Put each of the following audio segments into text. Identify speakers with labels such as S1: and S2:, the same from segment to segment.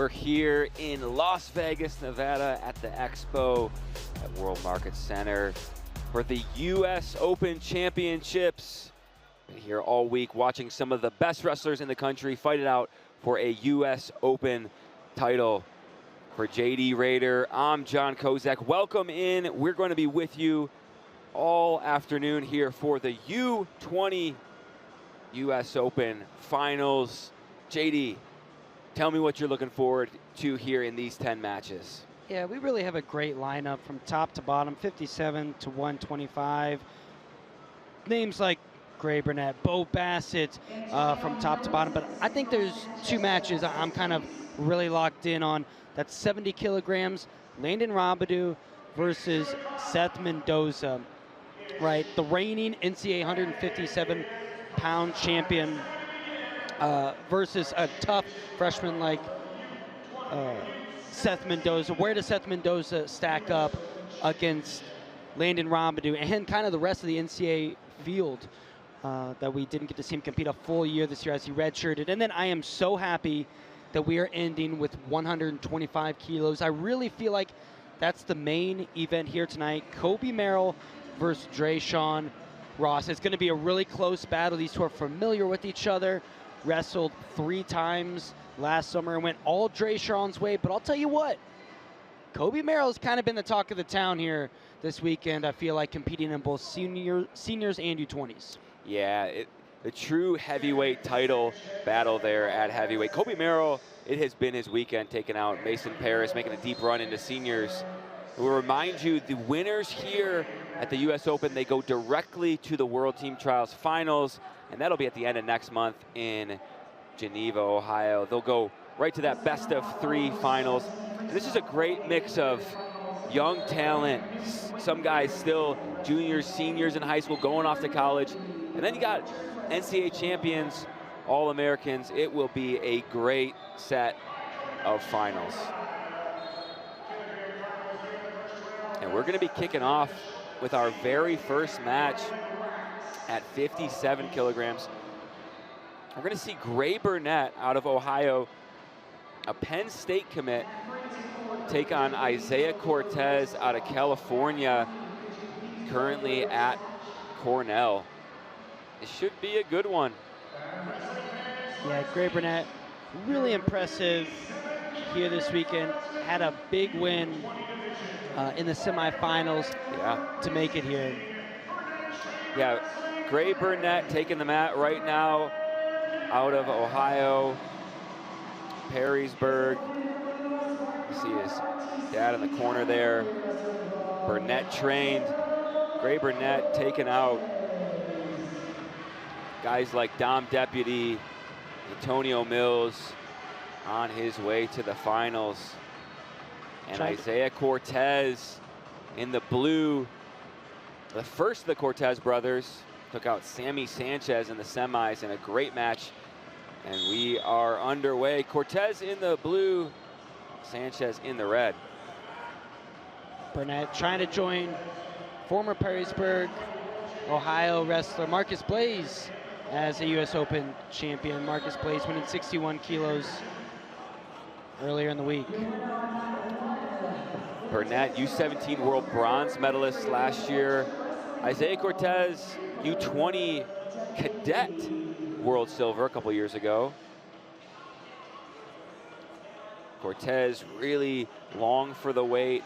S1: We're here in Las Vegas, Nevada at the Expo at World Market Center for the U.S. Open Championships. Been here all week watching some of the best wrestlers in the country fight it out for a U.S. Open title. For JD Raider, I'm John Kozak. Welcome in. We're going to be with you all afternoon here for the U20 U.S. Open Finals. JD, tell me what you're looking forward to here in these 10 matches.
S2: Yeah, we really have a great lineup from top to bottom, 57 to 125. Names like Gray Burnett, Bo Bassett from top to bottom. But I think there's two matches I'm kind of really locked in on. That's 70 kilograms, Landon Robidoux versus Seth Mendoza, right? The reigning NCAA 157-pound champion versus a tough freshman like Seth Mendoza. Where does Seth Mendoza stack up against Landon Robidoux and kind of the rest of the NCAA field that we didn't get to see him compete a full year this year as he redshirted? And then I am so happy that we are ending with 125 kilos. I really feel like that's the main event here tonight. Kobe Merrill versus Drayshawn Ross. It's going to be a really close battle. These two are familiar with each other. Wrestled 3 times last summer and went all Drayshawn's way. But I'll tell you what, Kobe Merrill's kind of been the talk of the town here this weekend. I feel like competing in both seniors and U20s.
S1: Yeah, the true heavyweight title battle there at heavyweight. Kobe Merrill, it has been his weekend, taking out Mason Paris, making a deep run into seniors. We'll remind you, the winners here at the U.S. Open, they go directly to the World Team Trials Finals, and that'll be at the end of next month in Geneva, Ohio. They'll go right to that best-of-3 finals. And this is a great mix of young talent, some guys still juniors, seniors in high school, going off to college. And then you got NCAA champions, All-Americans. It will be a great set of finals. And we're going to be kicking off with our very first match at 57 kilograms. We're going to see Gray Burnett out of Ohio, a Penn State commit, take on Isaiah Cortez out of California, currently at Cornell. It should be a good one.
S2: Yeah, Gray Burnett, really impressive here this weekend. Had a big win in the semifinals to make it here.
S1: Yeah, Gray Burnett taking the mat right now out of Ohio, Perrysburg. You see his dad in the corner there. Burnett trained. Gray Burnett taking out guys like Dom Deputy, Antonio Mills on his way to the finals. And Isaiah Cortez in the blue, the first of the Cortez brothers, took out Sammy Sanchez in the semis in a great match. And we are underway. Cortez in the blue, Sanchez in the red.
S2: Burnett trying to join former Perrysburg, Ohio wrestler Marcus Blaze as a U.S. Open champion. Marcus Blaze winning 61 kilos earlier in the week.
S1: Burnett, U17 world bronze medalist last year. Isaiah Cortez, U20 cadet world silver a couple years ago. Cortez really long for the weight.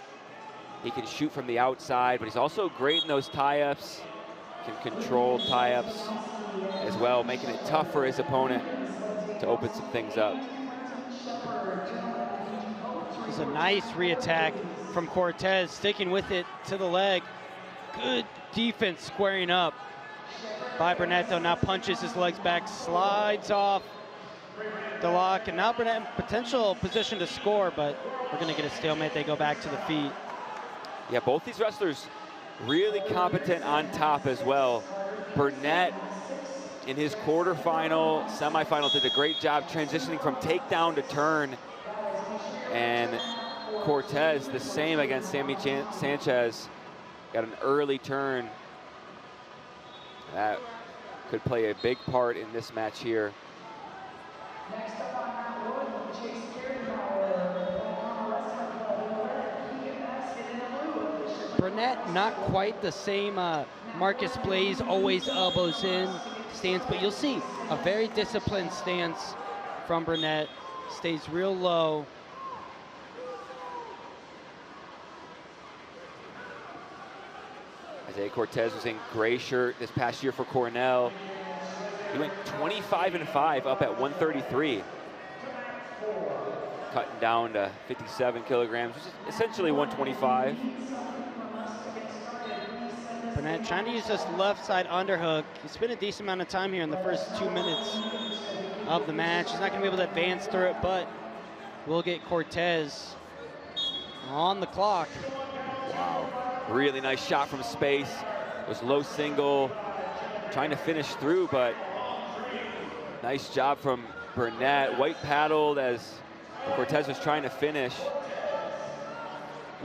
S1: He can shoot from the outside, but he's also great in those tie-ups. Can control tie-ups as well, making it tough for his opponent to open some things up.
S2: It was a nice re-attack from Cortez, sticking with it to the leg. Good defense squaring up by Burnett, though. Now punches his legs back, slides off the lock, and now Burnett in potential position to score, but we're going to get a stalemate. They go back to the feet.
S1: Yeah, both these wrestlers really competent on top as well. Burnett in his quarterfinal, semifinal, did a great job transitioning from takedown to turn. And Cortez, the same against Sammy Sanchez, got an early turn. That could play a big part in this match here.
S2: Burnett, not quite the same Marcus Blaze, always elbows in stance, but you'll see a very disciplined stance from Burnett. Stays real low.
S1: Isaiah Cortez was in gray shirt this past year for Cornell. He went 25-5 up at 133. Cutting down to 57 kilograms, which is essentially 125.
S2: Burnett trying to use this left side underhook. He spent a decent amount of time here in the first 2 minutes of the match. He's not going to be able to advance through it, but we'll get Cortez on the clock.
S1: Wow, really nice shot from space. It was low single, trying to finish through, but nice job from Burnett. White paddled as Cortez was trying to finish.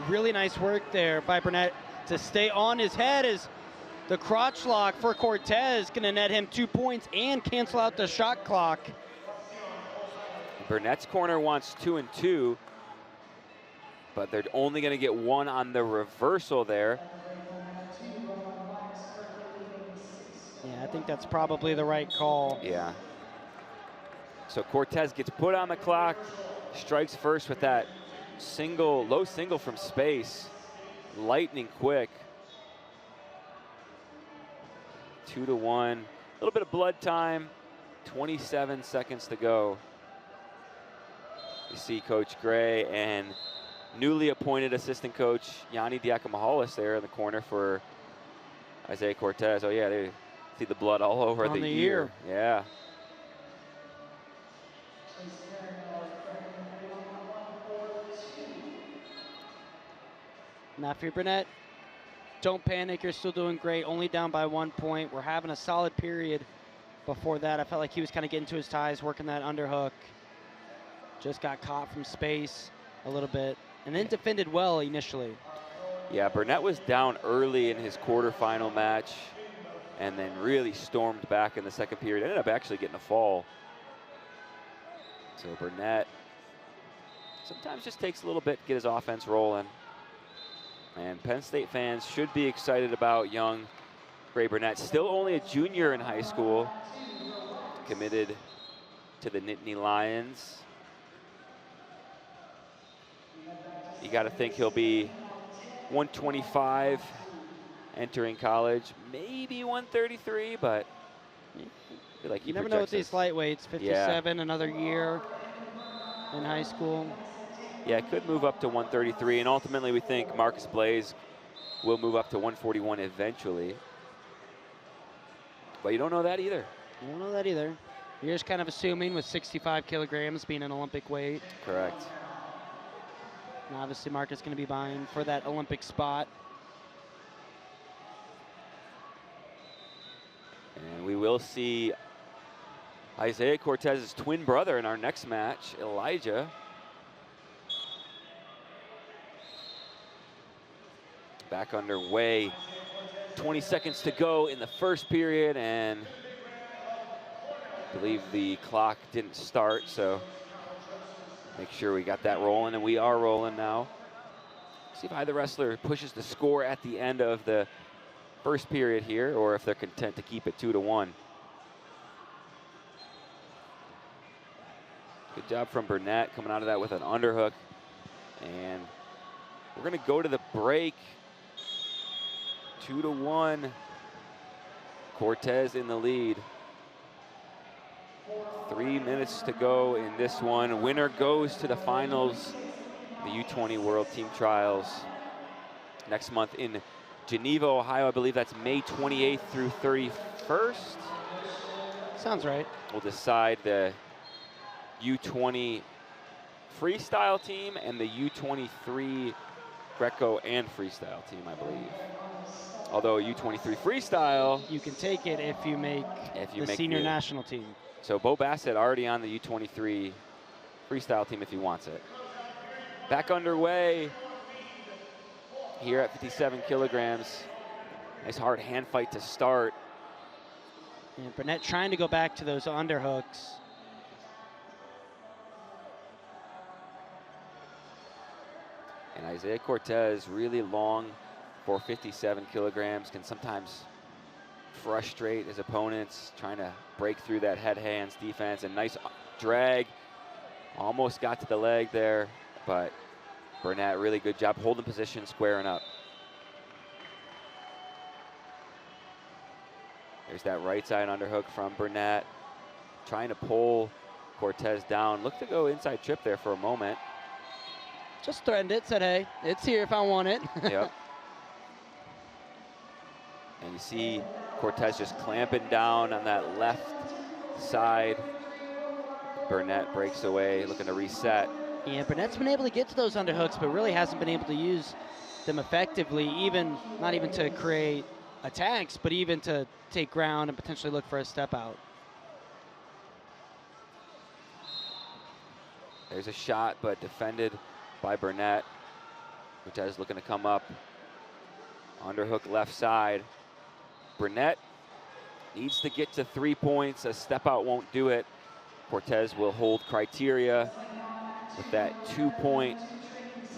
S2: Really nice work there by Burnett to stay on his head as the crotch lock for Cortez going to net him 2 points and cancel out the shot clock.
S1: Burnett's corner wants 2 and 2, but they're only going to get 1 on the reversal there.
S2: Yeah, I think that's probably the right call.
S1: Yeah. So Cortez gets put on the clock, strikes first with that single, low single from space. Lightning quick. 2-1. A little bit of blood time. 27 seconds to go. You see Coach Gray and newly appointed assistant coach Yanni Diakomahalis there in the corner for Isaiah Cortez. Oh yeah, they see the blood all over the ear. Yeah.
S2: Now for Burnett, don't panic, you're still doing great, only down by 1 point. We're having a solid period before that. I felt like he was kind of getting to his ties, working that underhook. Just got caught from space a little bit, and then defended well initially.
S1: Yeah, Burnett was down early in his quarterfinal match and then really stormed back in the second period. Ended up actually getting a fall. So Burnett sometimes just takes a little bit to get his offense rolling. And Penn State fans should be excited about young Gray Burnett. Still only a junior in high school. Committed to the Nittany Lions. You got to think he'll be 125 entering college. Maybe 133, but I feel like
S2: you never know with these lightweights. 57, another year in high school.
S1: Yeah, it could move up to 133, and ultimately we think Marcus Blaze will move up to 141 eventually. But you don't know that either.
S2: You don't know that either. You're just kind of assuming with 65 kilograms being an Olympic weight.
S1: Correct.
S2: And obviously Marcus going to be vying for that Olympic spot.
S1: And we will see Isaiah Cortez's twin brother in our next match, Elijah. Back underway. 20 seconds to go in the first period, and I believe the clock didn't start, so make sure we got that rolling, and we are rolling now. See if either wrestler pushes the score at the end of the first period here, or if they're content to keep it 2-1. Good job from Burnett coming out of that with an underhook. And we're gonna go to the break. 2-1. Cortez in the lead. 3 minutes to go in this one. Winner goes to the finals, the U20 World Team Trials next month in Geneva, Ohio. I believe that's May 28th through 31st.
S2: Sounds right.
S1: We'll decide the U20 freestyle team and the U23 Greco and freestyle team, I believe. Although U23 freestyle,
S2: you can take it if you make the senior national team.
S1: So Bo Bassett already on the U23 freestyle team if he wants it. Back underway here at 57 kilograms. Nice hard hand fight to start.
S2: And Burnett trying to go back to those underhooks.
S1: And Isaiah Cortez, really long for 57 kilograms, can sometimes frustrate his opponents, trying to break through that head-hands defense. And nice drag, almost got to the leg there, but Burnett, really good job holding position, squaring up. There's that right side underhook from Burnett, trying to pull Cortez down. Looked to go inside trip there for a moment.
S2: Just threatened it, said, hey, it's here if I want it.
S1: Yep. And you see Cortez just clamping down on that left side. Burnett breaks away, looking to reset.
S2: Yeah, Burnett's been able to get to those underhooks, but really hasn't been able to use them effectively, not even to create attacks, but even to take ground and potentially look for a step out.
S1: There's a shot, but defended by Burnett. Cortez looking to come up. Underhook left side. Burnett needs to get to 3 points. A step out won't do it. Cortez will hold criteria with that 2-point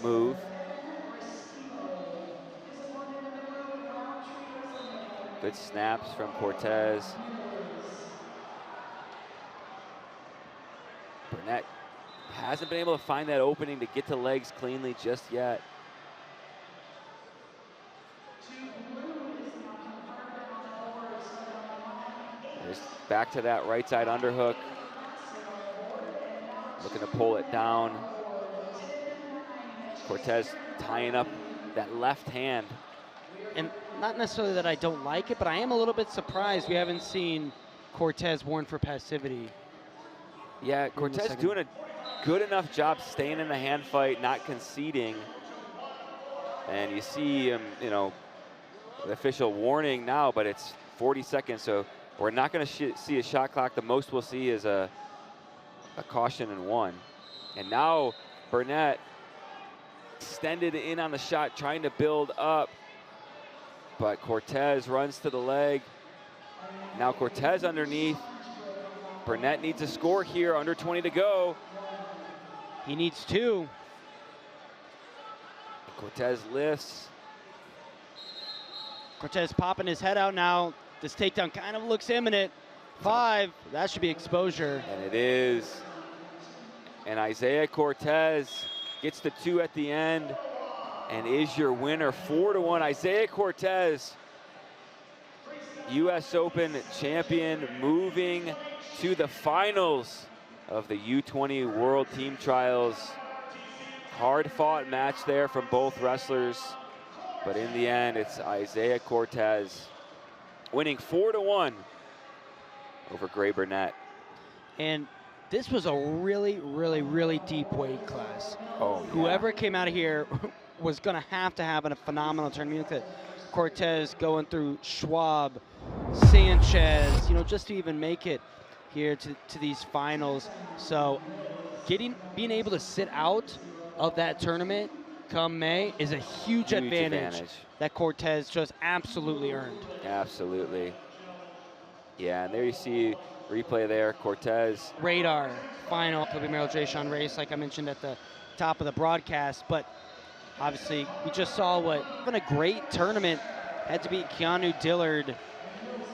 S1: move. Good snaps from Cortez. Burnett hasn't been able to find that opening to get to legs cleanly just yet. There's back to that right side underhook. Looking to pull it down. Cortez tying up that left hand.
S2: And not necessarily that I don't like it, but I am a little bit surprised we haven't seen Cortez warn for passivity.
S1: Yeah, Cortez doing a good enough job staying in the hand fight, not conceding. And you see him, you know, the official warning now, but it's 40 seconds, so we're not going to see a shot clock. The most we'll see is a caution and 1. And now Burnett extended in on the shot, trying to build up. But Cortez runs to the leg. Now Cortez underneath. Burnett needs a score here, under 20 to go.
S2: He needs 2.
S1: Cortez lifts.
S2: Cortez popping his head out now. This takedown kind of looks imminent. 5, that should be exposure.
S1: And it is. And Isaiah Cortez gets the 2 at the end and is your winner, 4-1. Isaiah Cortez, U.S. Open champion, moving to the finals of the U20 World Team Trials. Hard-fought match there from both wrestlers, but in the end, it's Isaiah Cortez winning 4-1 over Gray Burnett.
S2: And this was a really, really, really deep weight class.
S1: Oh, yeah.
S2: Whoever came out of here was going to have a phenomenal tournament. Look at Cortez going through Schwab, Sanchez, you know, just to even make it here to these finals. So being able to sit out of that tournament come May is a huge advantage that Cortez just absolutely earned.
S1: Absolutely. Yeah, and there you see replay there, Cortez.
S2: Radar, final, Kobe Merrill, Jay Sean race, like I mentioned at the top of the broadcast. But obviously, we just saw what been a great tournament. Had to beat Keanu Dillard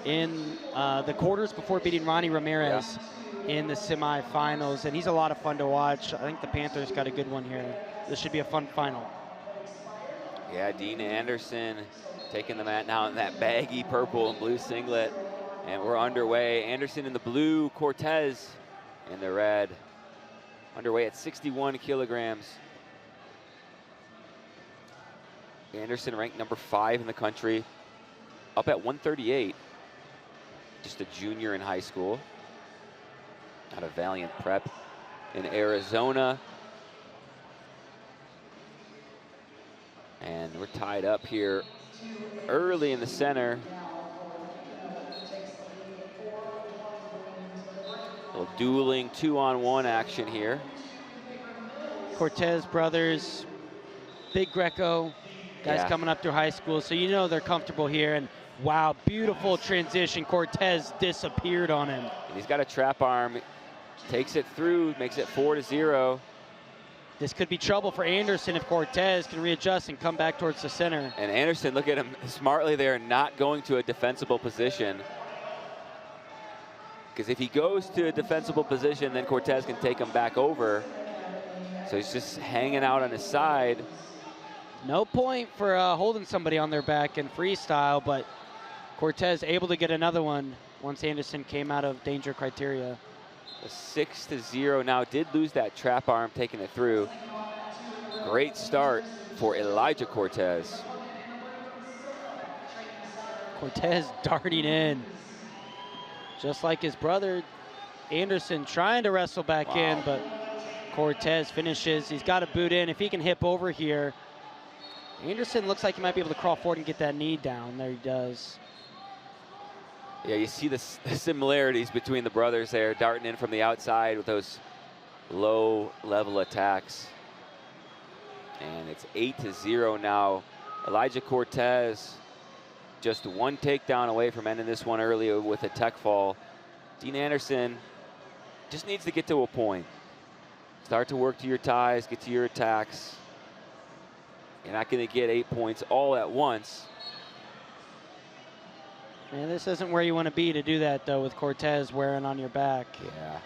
S2: in the quarters before beating Ronnie Ramirez in the semifinals. And he's a lot of fun to watch. I think the Panthers got a good one here. This should be a fun final.
S1: Yeah, Dean Anderson taking the mat now in that baggy purple and blue singlet. And we're underway. Anderson in the blue, Cortez in the red. Underway at 61 kilograms. Anderson ranked number 5 in the country, up at 138. Just a junior in high school. Out of Valiant Prep in Arizona. And we're tied up here early in the center. A little dueling 2-on-1 action here.
S2: Cortez brothers, big Greco, guys coming up through high school, so you know they're comfortable here. And wow, beautiful transition. Cortez disappeared on him. And
S1: he's got a trap arm, takes it through, makes it 4-0.
S2: this could be trouble for Anderson if Cortez can readjust and come back towards the center.
S1: And Anderson, look at him smartly there, not going to a defensible position. Because if he goes to a defensible position, then Cortez can take him back over. So he's just hanging out on his side.
S2: No point for holding somebody on their back in freestyle, but Cortez able to get another one once Anderson came out of danger criteria.
S1: A 6-0 now, did lose that trap arm, taking it through. Great start for Elijah Cortez.
S2: Cortez darting in. Just like his brother, Anderson trying to wrestle back in, but Cortez finishes. He's got to boot in. If he can hip over here, Anderson looks like he might be able to crawl forward and get that knee down. There he does.
S1: Yeah, you see the similarities between the brothers there, darting in from the outside with those low-level attacks. And it's 8-0 now. Elijah Cortez just one takedown away from ending this one early with a tech fall. Dean Anderson just needs to get to a point. Start to work to your ties, get to your attacks. You're not going to get 8 points all at once.
S2: Man, this isn't where you want to be to do that, though, with Cortez wearing on your back.
S1: Yeah.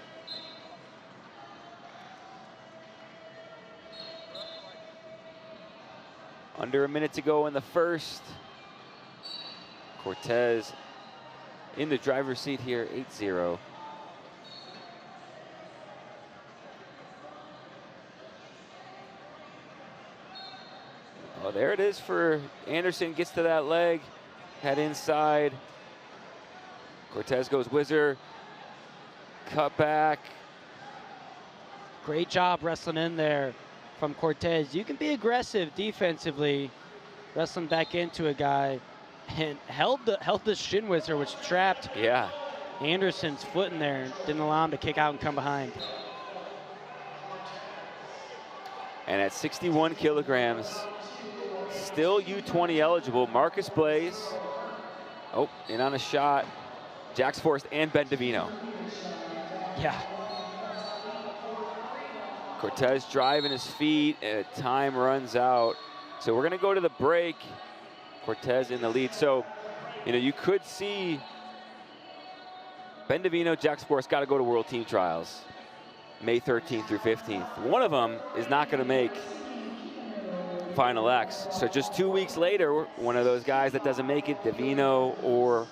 S1: Under a minute to go in the first. Cortez in the driver's seat here, 8-0. Oh, there it is for Anderson, gets to that leg, head inside. Cortez goes whizzer, cut back.
S2: Great job wrestling in there from Cortez. You can be aggressive defensively, wrestling back into a guy, and held the shin whizzer, which trapped Anderson's foot in there, didn't allow him to kick out and come behind.
S1: And at 61 kilograms, still U20 eligible, Marcus Blaze. Oh, in on a shot. Jax Forrest and Ben Davino.
S2: Yeah.
S1: Cortez driving his feet, and time runs out. So we're gonna go to the break. Cortez in the lead. So, you know, you could see Ben Davino, Jax Forrest got to go to World Team Trials May 13th through 15th. One of them is not gonna make Final X. So just 2 weeks later, one of those guys that doesn't make it, Davino or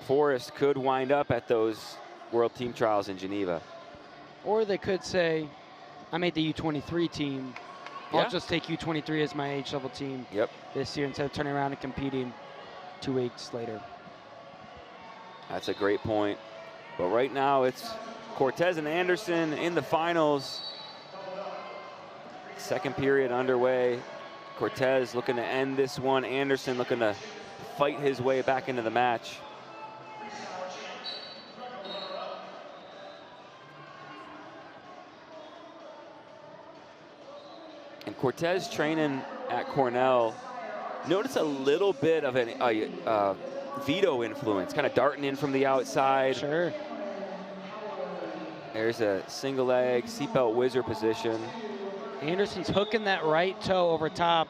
S1: Forrest, could wind up at those World Team Trials in Geneva.
S2: Or they could say, I made the U23 team.
S1: Yeah.
S2: I'll just take U23 as my age level team this year instead of turning around and competing 2 weeks later.
S1: That's a great point. But right now it's Cortez and Anderson in the finals. Second period underway. Cortez looking to end this one. Anderson looking to fight his way back into the match. And Cortez training at Cornell. Notice a little bit of a Vito influence, kind of darting in from the outside.
S2: Sure.
S1: There's a single leg seatbelt whizzer position.
S2: Anderson's hooking that right toe over top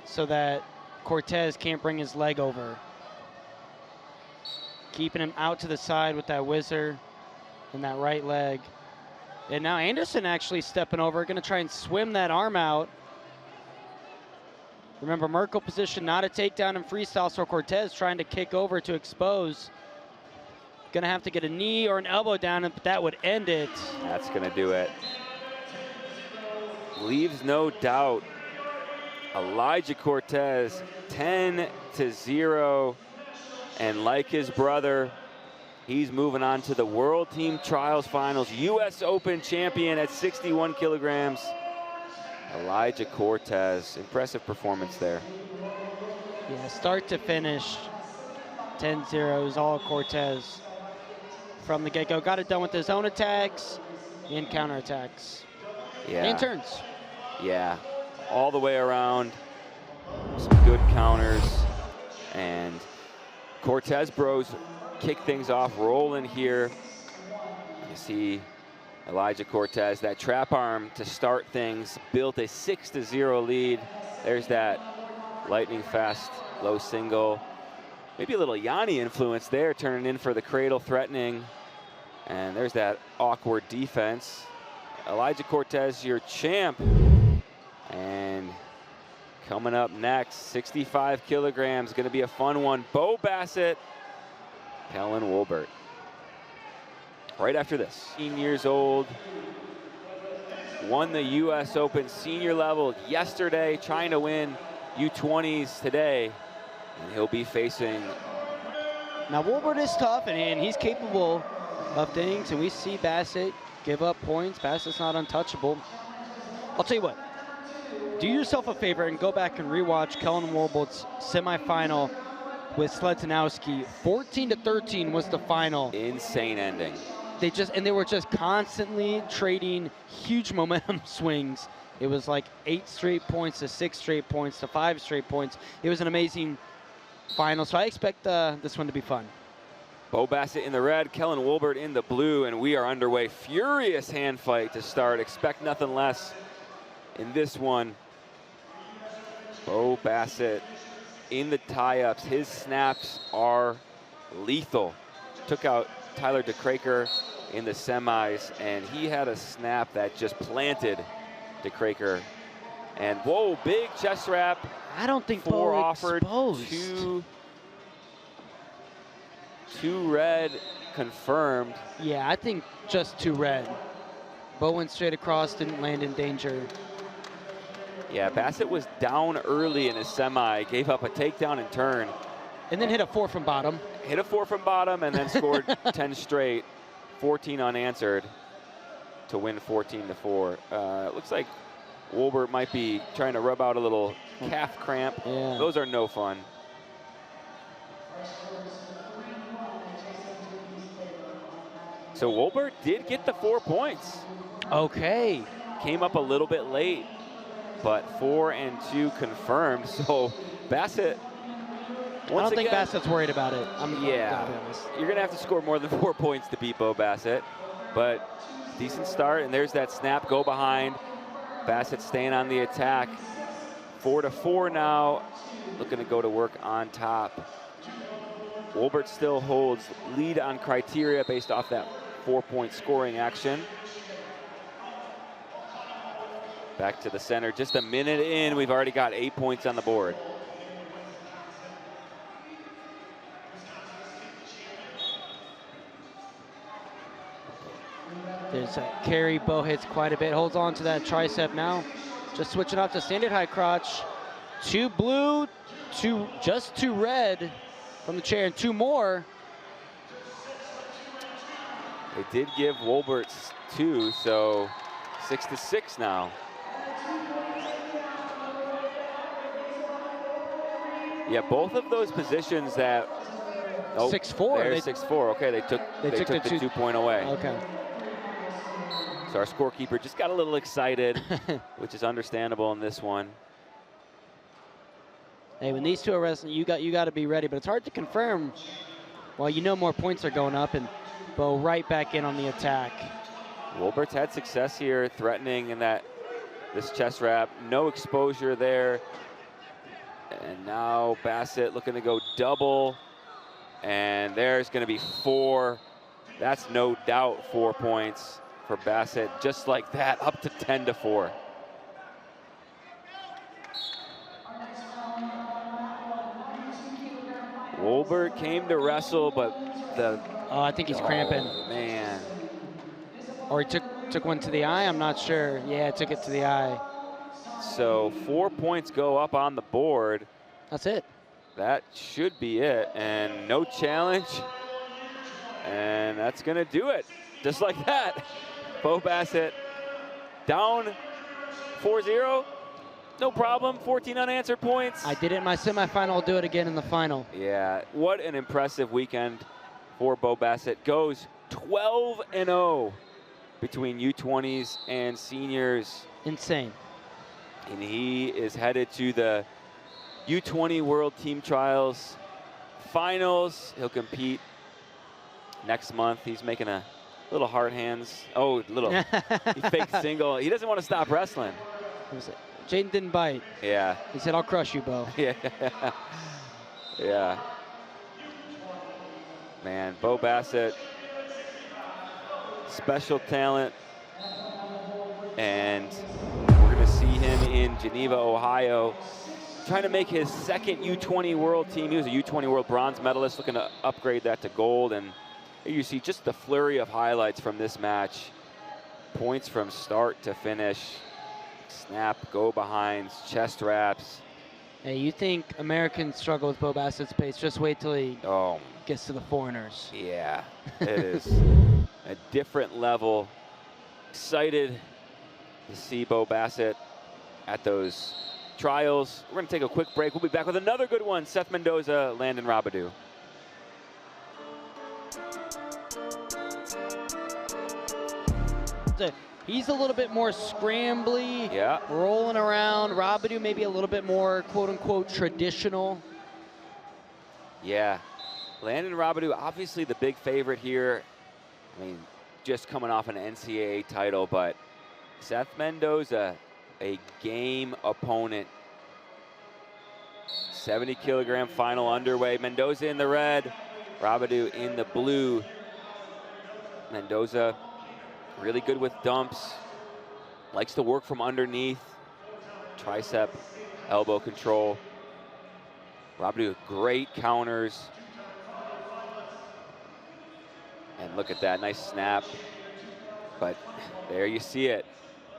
S2: so that Cortez can't bring his leg over. Keeping him out to the side with that whizzer and that right leg. And now Anderson actually stepping over, going to try and swim that arm out. Remember, Merkel position, not a takedown in freestyle, so Cortez trying to kick over to expose. Going to have to get a knee or an elbow down, but that would end it.
S1: That's going to do it. Leaves no doubt. Elijah Cortez, 10-0. And like his brother, he's moving on to the World Team Trials Finals. U.S. Open champion at 61 kilograms. Elijah Cortez, impressive performance there.
S2: Yeah, start to finish, 10-0 is all Cortez from the get-go. Got it done with his own attacks and counterattacks.
S1: Yeah.
S2: And turns.
S1: Yeah, all the way around. Some good counters. And Cortez bros kick things off, rolling here. You see Elijah Cortez, that trap arm to start things, built a 6-0 lead. There's that lightning fast low single. Maybe a little Yanni influence there, turning in for the cradle, threatening. And there's that awkward defense. Elijah Cortez, your champ. And coming up next, 65 kilograms, gonna be a fun one. Bo Bassett, Kellen Wolbert. Right after this. 18 years old, won the US Open senior level yesterday, trying to win U20s today. And he'll be facing.
S2: Now Wolbert is tough and he's capable of things, and we see Bassett give up points. Bassett's not untouchable. I'll tell you what, do yourself a favor and go back and rewatch Kellen Wolbert's semifinal with Sledzinowski. 14-13 was the final.
S1: Insane ending.
S2: They were just constantly trading huge momentum swings. It was like 8 straight points to 6 straight points to 5 straight points. It was an amazing final, so I expect this one to be fun.
S1: Bo Bassett in the red, Kellen Wolbert in the blue, and we are underway. Furious hand fight to start. Expect nothing less in this one. Bo Bassett in the tie-ups. His snaps are lethal. Took out Tyler DeCraker in the semis, and he had a snap that just planted DeCraker. And whoa, big chest wrap.
S2: I don't think
S1: Bo
S2: offered
S1: exposed. Two red confirmed.
S2: Yeah, I think just 2 red. Bo went straight across, didn't land in danger.
S1: Yeah, Bassett was down early in his semi, gave up a takedown and turn.
S2: And then hit a 4 from bottom.
S1: Hit a 4 from bottom and then scored 10 straight, 14 unanswered to win 14-4. It looks like Wolbert might be trying to rub out a little calf cramp.
S2: Yeah.
S1: Those are no fun. So Wolbert did get the 4 points.
S2: Okay.
S1: Came up a little bit late, but 4 and 2 confirmed. So Bassett,
S2: I don't think Bassett's worried about it.
S1: Yeah, you're gonna have to score more than 4 points to beat Bo Bassett, but decent start. And there's that snap, go behind. Bassett staying on the attack. 4-4 now, looking to go to work on top. Wolbert still holds lead on criteria based off that 4-point scoring action. Back to the center, just a minute in, we've already got 8 points on the board.
S2: There's a carry. Bo hits quite a bit, holds on to that tricep now. Just switching up to standard high crotch. 2 blue, just 2 red from the chair, and 2 more.
S1: They did give Wolbert 2, so 6-6 now. Yeah, both of those positions that. Oh,
S2: 6-4.
S1: There's 6-4. Okay, they took the 2 point away.
S2: Okay.
S1: So our scorekeeper just got a little excited, which is understandable in this one.
S2: Hey, when these two are wrestling, you got to be ready, but it's hard to confirm. Well, you know more points are going up, and Bo right back in on the attack.
S1: Wolbert's had success here, threatening in this chest wrap. No exposure there. And now Bassett looking to go double. And there's going to be 4. That's no doubt 4 points for Bassett. Just like that, up to 10-4. Wolbert came to wrestle, but
S2: I think he's cramping.
S1: Man.
S2: Or he took one to the eye, I'm not sure. Yeah, took it to the eye.
S1: So 4 points go up on the board.
S2: That's it.
S1: That should be it, and no challenge. And that's gonna do it, just like that. Bo Bassett down 4-0, no problem, 14 unanswered points.
S2: I did it in my semifinal, I'll do it again in the final.
S1: Yeah, what an impressive weekend for Bo Bassett. Goes 12-0 between U20s and seniors.
S2: Insane.
S1: And he is headed to the U20 World Team Trials Finals. He'll compete next month. He's making a Little hard hands. Oh, little he faked single. He doesn't want to stop wrestling.
S2: Jaden didn't bite.
S1: Yeah.
S2: He said, "I'll crush you, Bo."
S1: Yeah. Yeah. Man, Bo Bassett, special talent. And we're going to see him in Geneva, Ohio, trying to make his second U20 World team. He was a U20 World bronze medalist, looking to upgrade that to gold. And here you see just the flurry of highlights from this match. Points from start to finish. Snap, go behinds, chest wraps.
S2: Hey, you think Americans struggle with Bo Bassett's pace? Just wait till he
S1: Oh,
S2: gets to the foreigners.
S1: yeah, it is a different level. Excited to see Bo Bassett at those trials. We're going to take a quick break. We'll be back with another good one. Seth Mendoza, Landon Robidoux.
S2: He's a little bit more scrambly,
S1: Yeah.
S2: rolling around. Robidoux maybe a little bit more quote-unquote traditional.
S1: Yeah. Landon Robidoux, obviously the big favorite here. I mean, just coming off an NCAA title, but Seth Mendoza, a game opponent. 70-kilogram final underway. Mendoza in the red, Robidoux in the blue. Mendoza really good with dumps. Likes to work from underneath. Tricep, elbow control. Robidoux with great counters. And look at that, nice snap. But there you see it.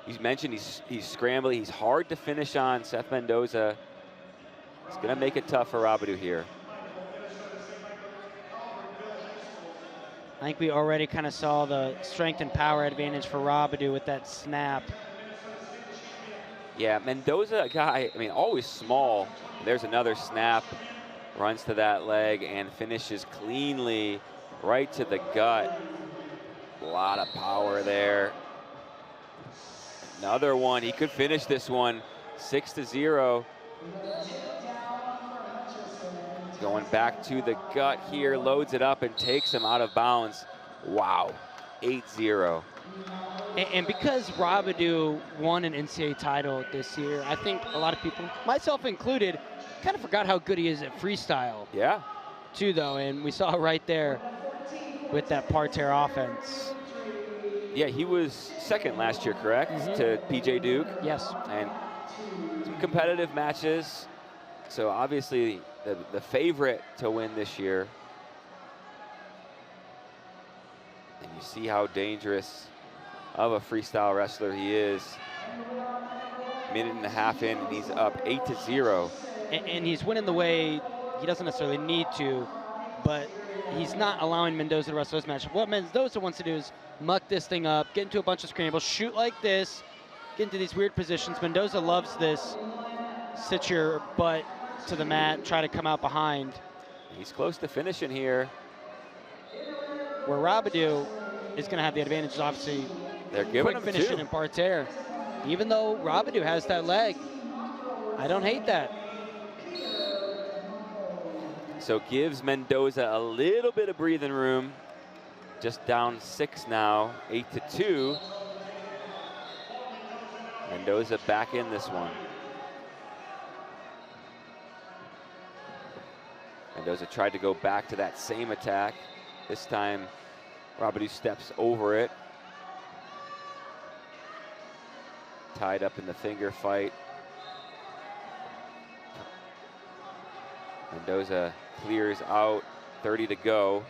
S1: He's mentioned he's scrambly. He's hard to finish on. Seth Mendoza is going to make it tough for Robidoux here.
S2: I think we already kind of saw the strength and power advantage for Robidoux with that snap.
S1: Yeah, Mendoza, a guy, I mean, always small. There's another snap. Runs to that leg and finishes cleanly right to the gut. A lot of power there. Another one. He could finish this one 6-0. Going back to the gut here, loads it up and takes him out of bounds. Wow, 8-0.
S2: And because Robidoux won an NCAA title this year, I think a lot of people, myself included, kind of forgot how good he is at freestyle.
S1: Yeah.
S2: Too, though, and we saw it right there with that parterre offense.
S1: Yeah, he was second last year, correct, to PJ Duke?
S2: Yes.
S1: And some competitive matches. So obviously the favorite to win this year. And you see how dangerous of a freestyle wrestler he is. Minute and a half in, and he's up 8-0.
S2: And he's winning the way he doesn't necessarily need to, but he's not allowing Mendoza to wrestle this match. What Mendoza wants to do is muck this thing up, get into a bunch of scrambles, shoot like this, get into these weird positions. Mendoza loves this. Sit your butt to the mat, try to come out behind.
S1: He's close to finishing here.
S2: Where Robidoux is going to have the advantage is obviously
S1: they're giving
S2: quick
S1: him
S2: finishing in parterre. Even though Robidoux has that leg, I don't hate that.
S1: So gives Mendoza a little bit of breathing room. Just down 6 now, 8-2. Mendoza back in this one. Mendoza tried to go back to that same attack. This time, Robidoux steps over it. Tied up in the finger fight. Mendoza clears out, 30 to go.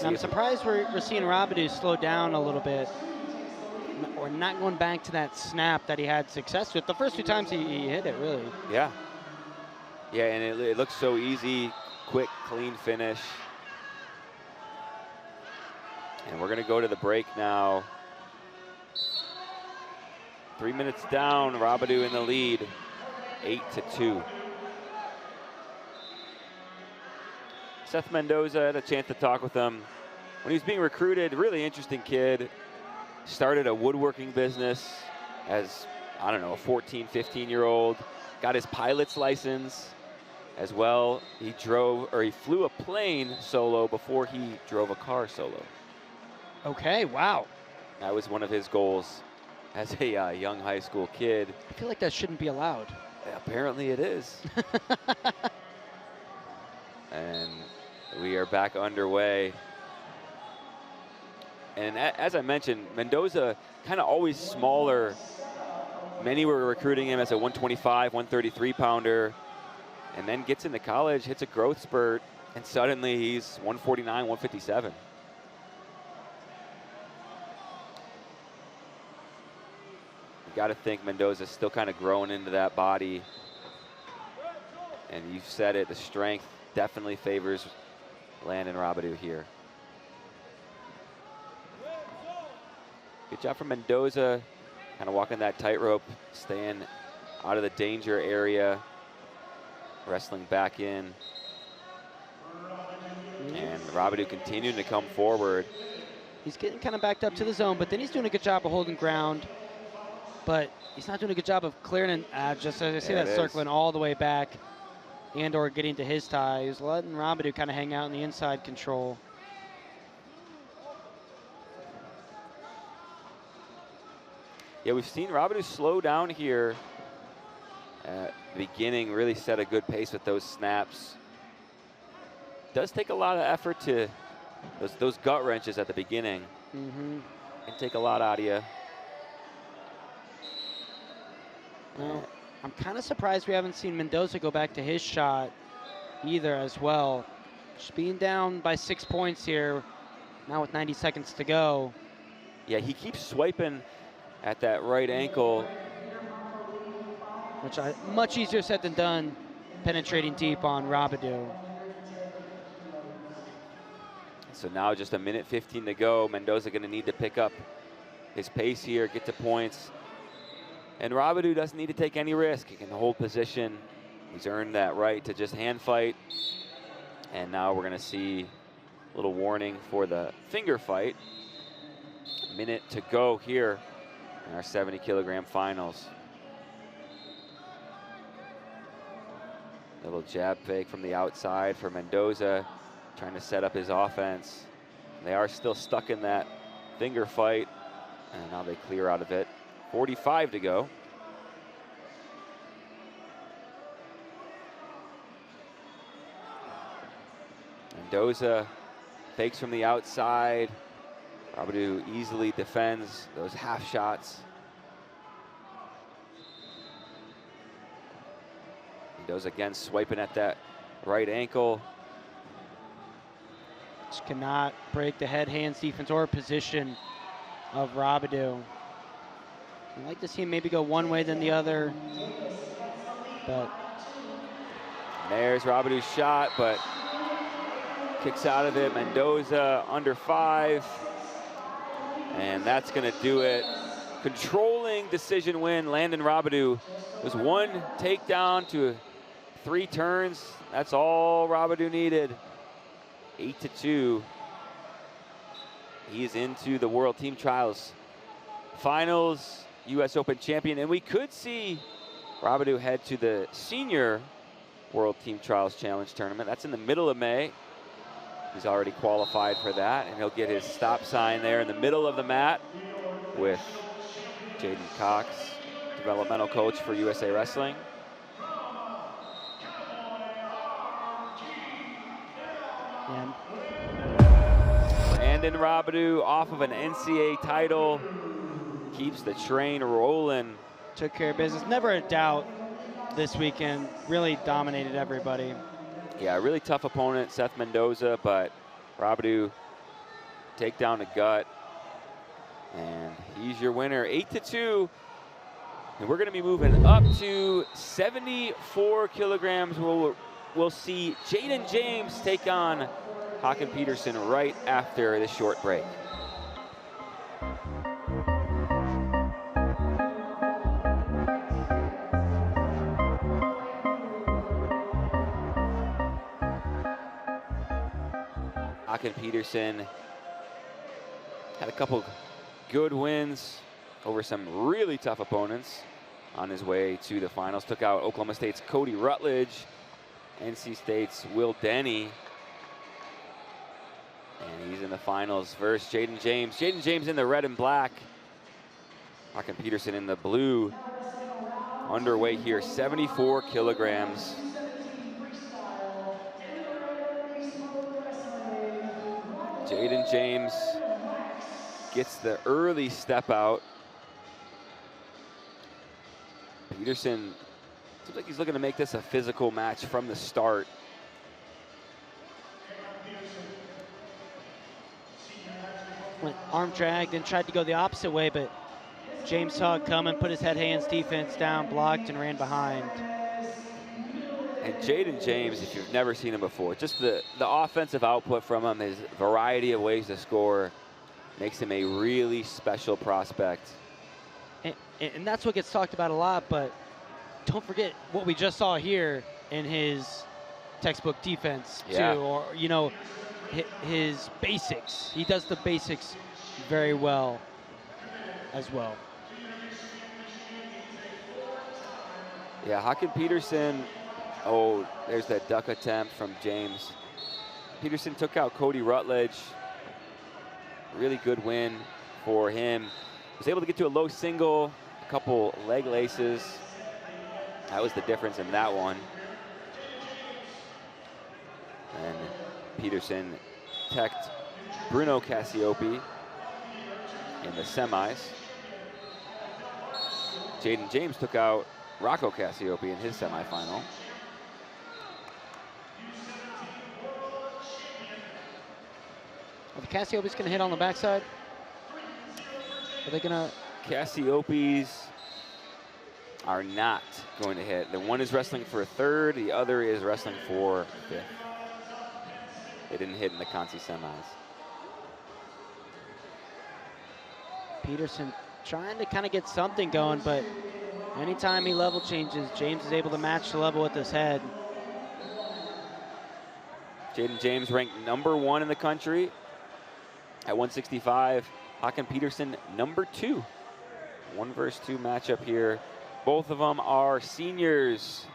S2: I'm surprised we're seeing Robidoux slow down a little bit. Or not going back to that snap that he had success with. The first 2 times he hit it, really.
S1: Yeah. Yeah, and it looks so easy, quick, clean finish. And we're going to go to the break now. 3 minutes down, Robidoux in the lead, 8-2. Seth Mendoza, had a chance to talk with him. When he was being recruited, really interesting kid. Started a woodworking business as I don't know, a 14, 15-year-old. Got his pilot's license as well. He flew a plane solo before he drove a car solo.
S2: Okay, wow.
S1: That was one of his goals as a young high school kid.
S2: I feel like that shouldn't be allowed.
S1: Apparently it is. And we are back underway. And as I mentioned, Mendoza kind of always smaller. Many were recruiting him as a 125, 133 pounder, and then gets into college, hits a growth spurt, and suddenly he's 149, 157. You got to think Mendoza's still kind of growing into that body. And you've said it, the strength definitely favors Landon Robidoux here. Good job from Mendoza, kind of walking that tightrope, staying out of the danger area, wrestling back in. And Robidoux continuing to come forward.
S2: He's getting kind of backed up to the zone, but then he's doing a good job of holding ground. But he's not doing a good job of clearing, just as I see that circling all the way back and or getting to his tie. He's letting Robidoux kind of hang out in the inside control.
S1: Yeah, we've seen Robidoux slow down here at the beginning, really set a good pace with those snaps. Does take a lot of effort to, those gut wrenches at the beginning.
S2: Mm-hmm.
S1: Can take a lot out of you.
S2: Well, I'm kind of surprised we haven't seen Mendoza go back to his shot either as well. Just being down by 6 points here, now with 90 seconds to go.
S1: Yeah, he keeps swiping at that right ankle.
S2: Which much easier said than done, penetrating deep on Robidoux.
S1: So now just a minute 15 to go. Mendoza going to need to pick up his pace here, get to points. And Robidoux doesn't need to take any risk. He can hold position. He's earned that right to just hand fight. And now we're going to see a little warning for the finger fight. A minute to go here in our 70-kilogram finals. Little jab fake from the outside for Mendoza, trying to set up his offense. They are still stuck in that finger fight, and now they clear out of it. 45 to go. Mendoza fakes from the outside. Robidoux easily defends those half shots. Mendoza again swiping at that right ankle.
S2: Just cannot break the head, hands, defense, or position of Robidoux. I'd like to see him maybe go one way than the other, but.
S1: There's Robidoux's shot, but kicks out of it. Mendoza under 5. And that's gonna do it. Controlling decision win. Landon Robidoux was 1 takedown to 3 turns. That's all Robidoux needed. 8-2. He is into the World Team Trials Finals, U.S. Open champion, and we could see Robidoux head to the Senior World Team Trials Challenge Tournament. That's in the middle of May. He's already qualified for that, and he'll get his stop sign there in the middle of the mat with Jaden Cox, developmental coach for USA Wrestling.
S2: Yeah.
S1: Landon Robidoux off of an NCAA title, keeps the train rolling.
S2: Took care of business. Never a doubt this weekend. Really dominated everybody.
S1: Yeah, a really tough opponent, Seth Mendoza, but Robidoux take down the gut. And he's your winner, 8-2. And we're gonna be moving up to 74 kilograms. We'll see Jaden James take on Hakan Peterson right after this short break. Hakan Peterson had a couple good wins over some really tough opponents. on his way to the finals. Took out Oklahoma State's Cody Rutledge, NC State's Will Denny. And he's in the finals versus Jaden James. Jaden James in the red and black. Hakan Peterson in the blue. Underway here, 74 kilograms. Jaden James gets the early step out. Peterson seems like he's looking to make this a physical match from the start.
S2: Went arm dragged and tried to go the opposite way, but James saw it coming, put his head hands defense down, blocked, and ran behind.
S1: And Jaden James, if you've never seen him before, just the offensive output from him, his variety of ways to score, makes him a really special prospect.
S2: And that's what gets talked about a lot, but don't forget what we just saw here in his textbook defense, too, or, you know, his basics. He does the basics very well as well.
S1: Yeah, Hakan Peterson, oh, there's that duck attempt from James. Peterson took out Cody Rutledge. Really good win for him. Was able to get to a low single, a couple leg laces. That was the difference in that one. And Peterson teched Bruno Cassiope in the semis. Jaden James took out Rocco Cassiope in his semifinal.
S2: Are the Cassiopes going to hit on the backside? Are they going to?
S1: Cassiopes are not going to hit. The one is wrestling for a third, the other is wrestling for fifth. They didn't hit in the Conci semis.
S2: Peterson trying to kind of get something going, but anytime he level changes, James is able to match the level with his head.
S1: Jaden James ranked #1 in the country at 165. Hakan Peterson #2. 1 versus 2 matchup here. Both of them are seniors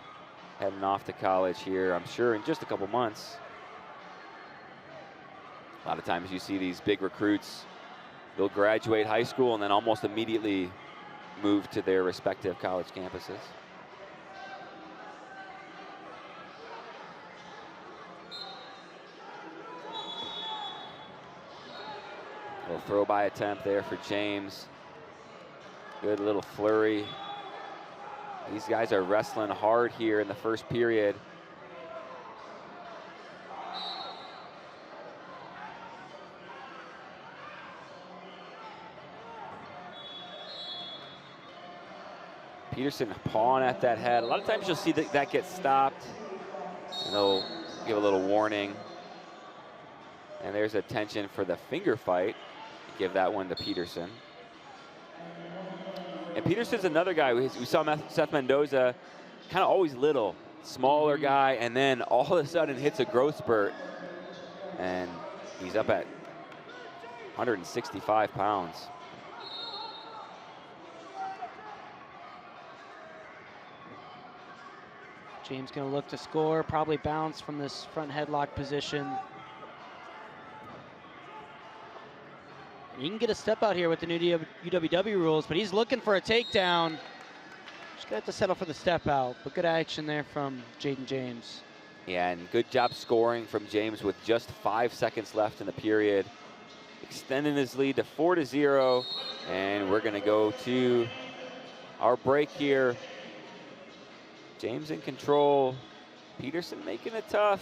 S1: heading off to college here, I'm sure, in just a couple months. A lot of times you see these big recruits, they'll graduate high school and then almost immediately move to their respective college campuses. A little throw by attempt there for James. Good little flurry. These guys are wrestling hard here in the first period. Peterson pawing at that head. A lot of times you'll see that gets stopped, and they'll give a little warning. And there's attention for the finger fight. Give that one to Peterson. And Peterson's another guy. We saw Seth Mendoza, kind of always little, smaller guy, and then all of a sudden hits a growth spurt. And he's up at 165 pounds.
S2: James going to look to score, probably bounce from this front headlock position. He can get a step out here with the new UWW rules, but he's looking for a takedown. Just gonna have to settle for the step out, but good action there from Jaden James.
S1: Yeah, and good job scoring from James with just 5 seconds left in the period. Extending his lead to 4-0, and we're gonna go to our break here. James in control, Peterson making it tough.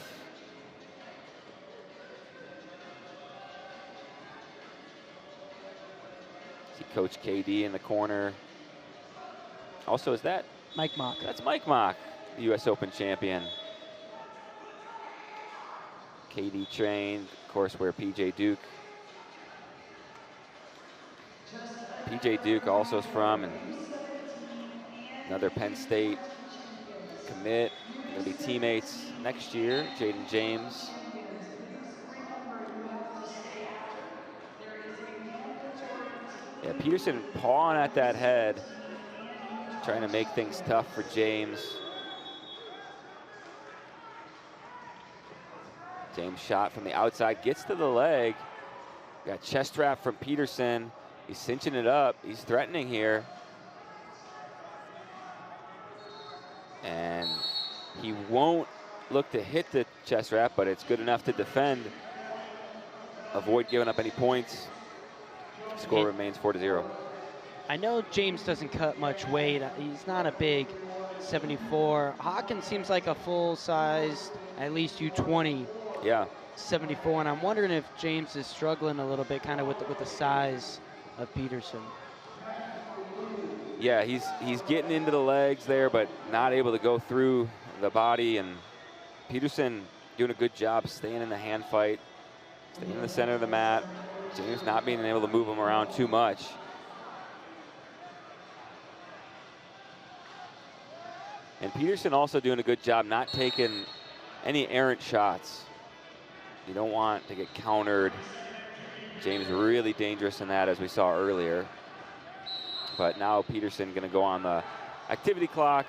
S1: See Coach KD in the corner. Also, is that
S2: Mike Mock?
S1: That's Mike Mock, the US Open champion. KD trained, of course, where PJ Duke. PJ Duke also is from, and another Penn State commit. They'll be teammates next year, Jaden James. Yeah, Peterson pawing at that head. trying to make things tough for James. James shot from the outside, gets to the leg. Got chest wrap from Peterson. He's cinching it up. He's threatening here. And he won't look to hit the chest wrap, but it's good enough to defend. Avoid giving up any points. Score remains 4-0.
S2: I know James doesn't cut much weight. He's not a big 74. Hawkins seems like a full-sized, at least U20.
S1: Yeah.
S2: 74, and I'm wondering if James is struggling a little bit kind of with the size of Peterson.
S1: Yeah, he's getting into the legs there, but not able to go through the body. And Peterson doing a good job staying in the hand fight, staying in the center of the mat. James not being able to move him around too much. And Peterson also doing a good job not taking any errant shots. You don't want to get countered. James really dangerous in that, as we saw earlier. But now Peterson going to go on the activity clock.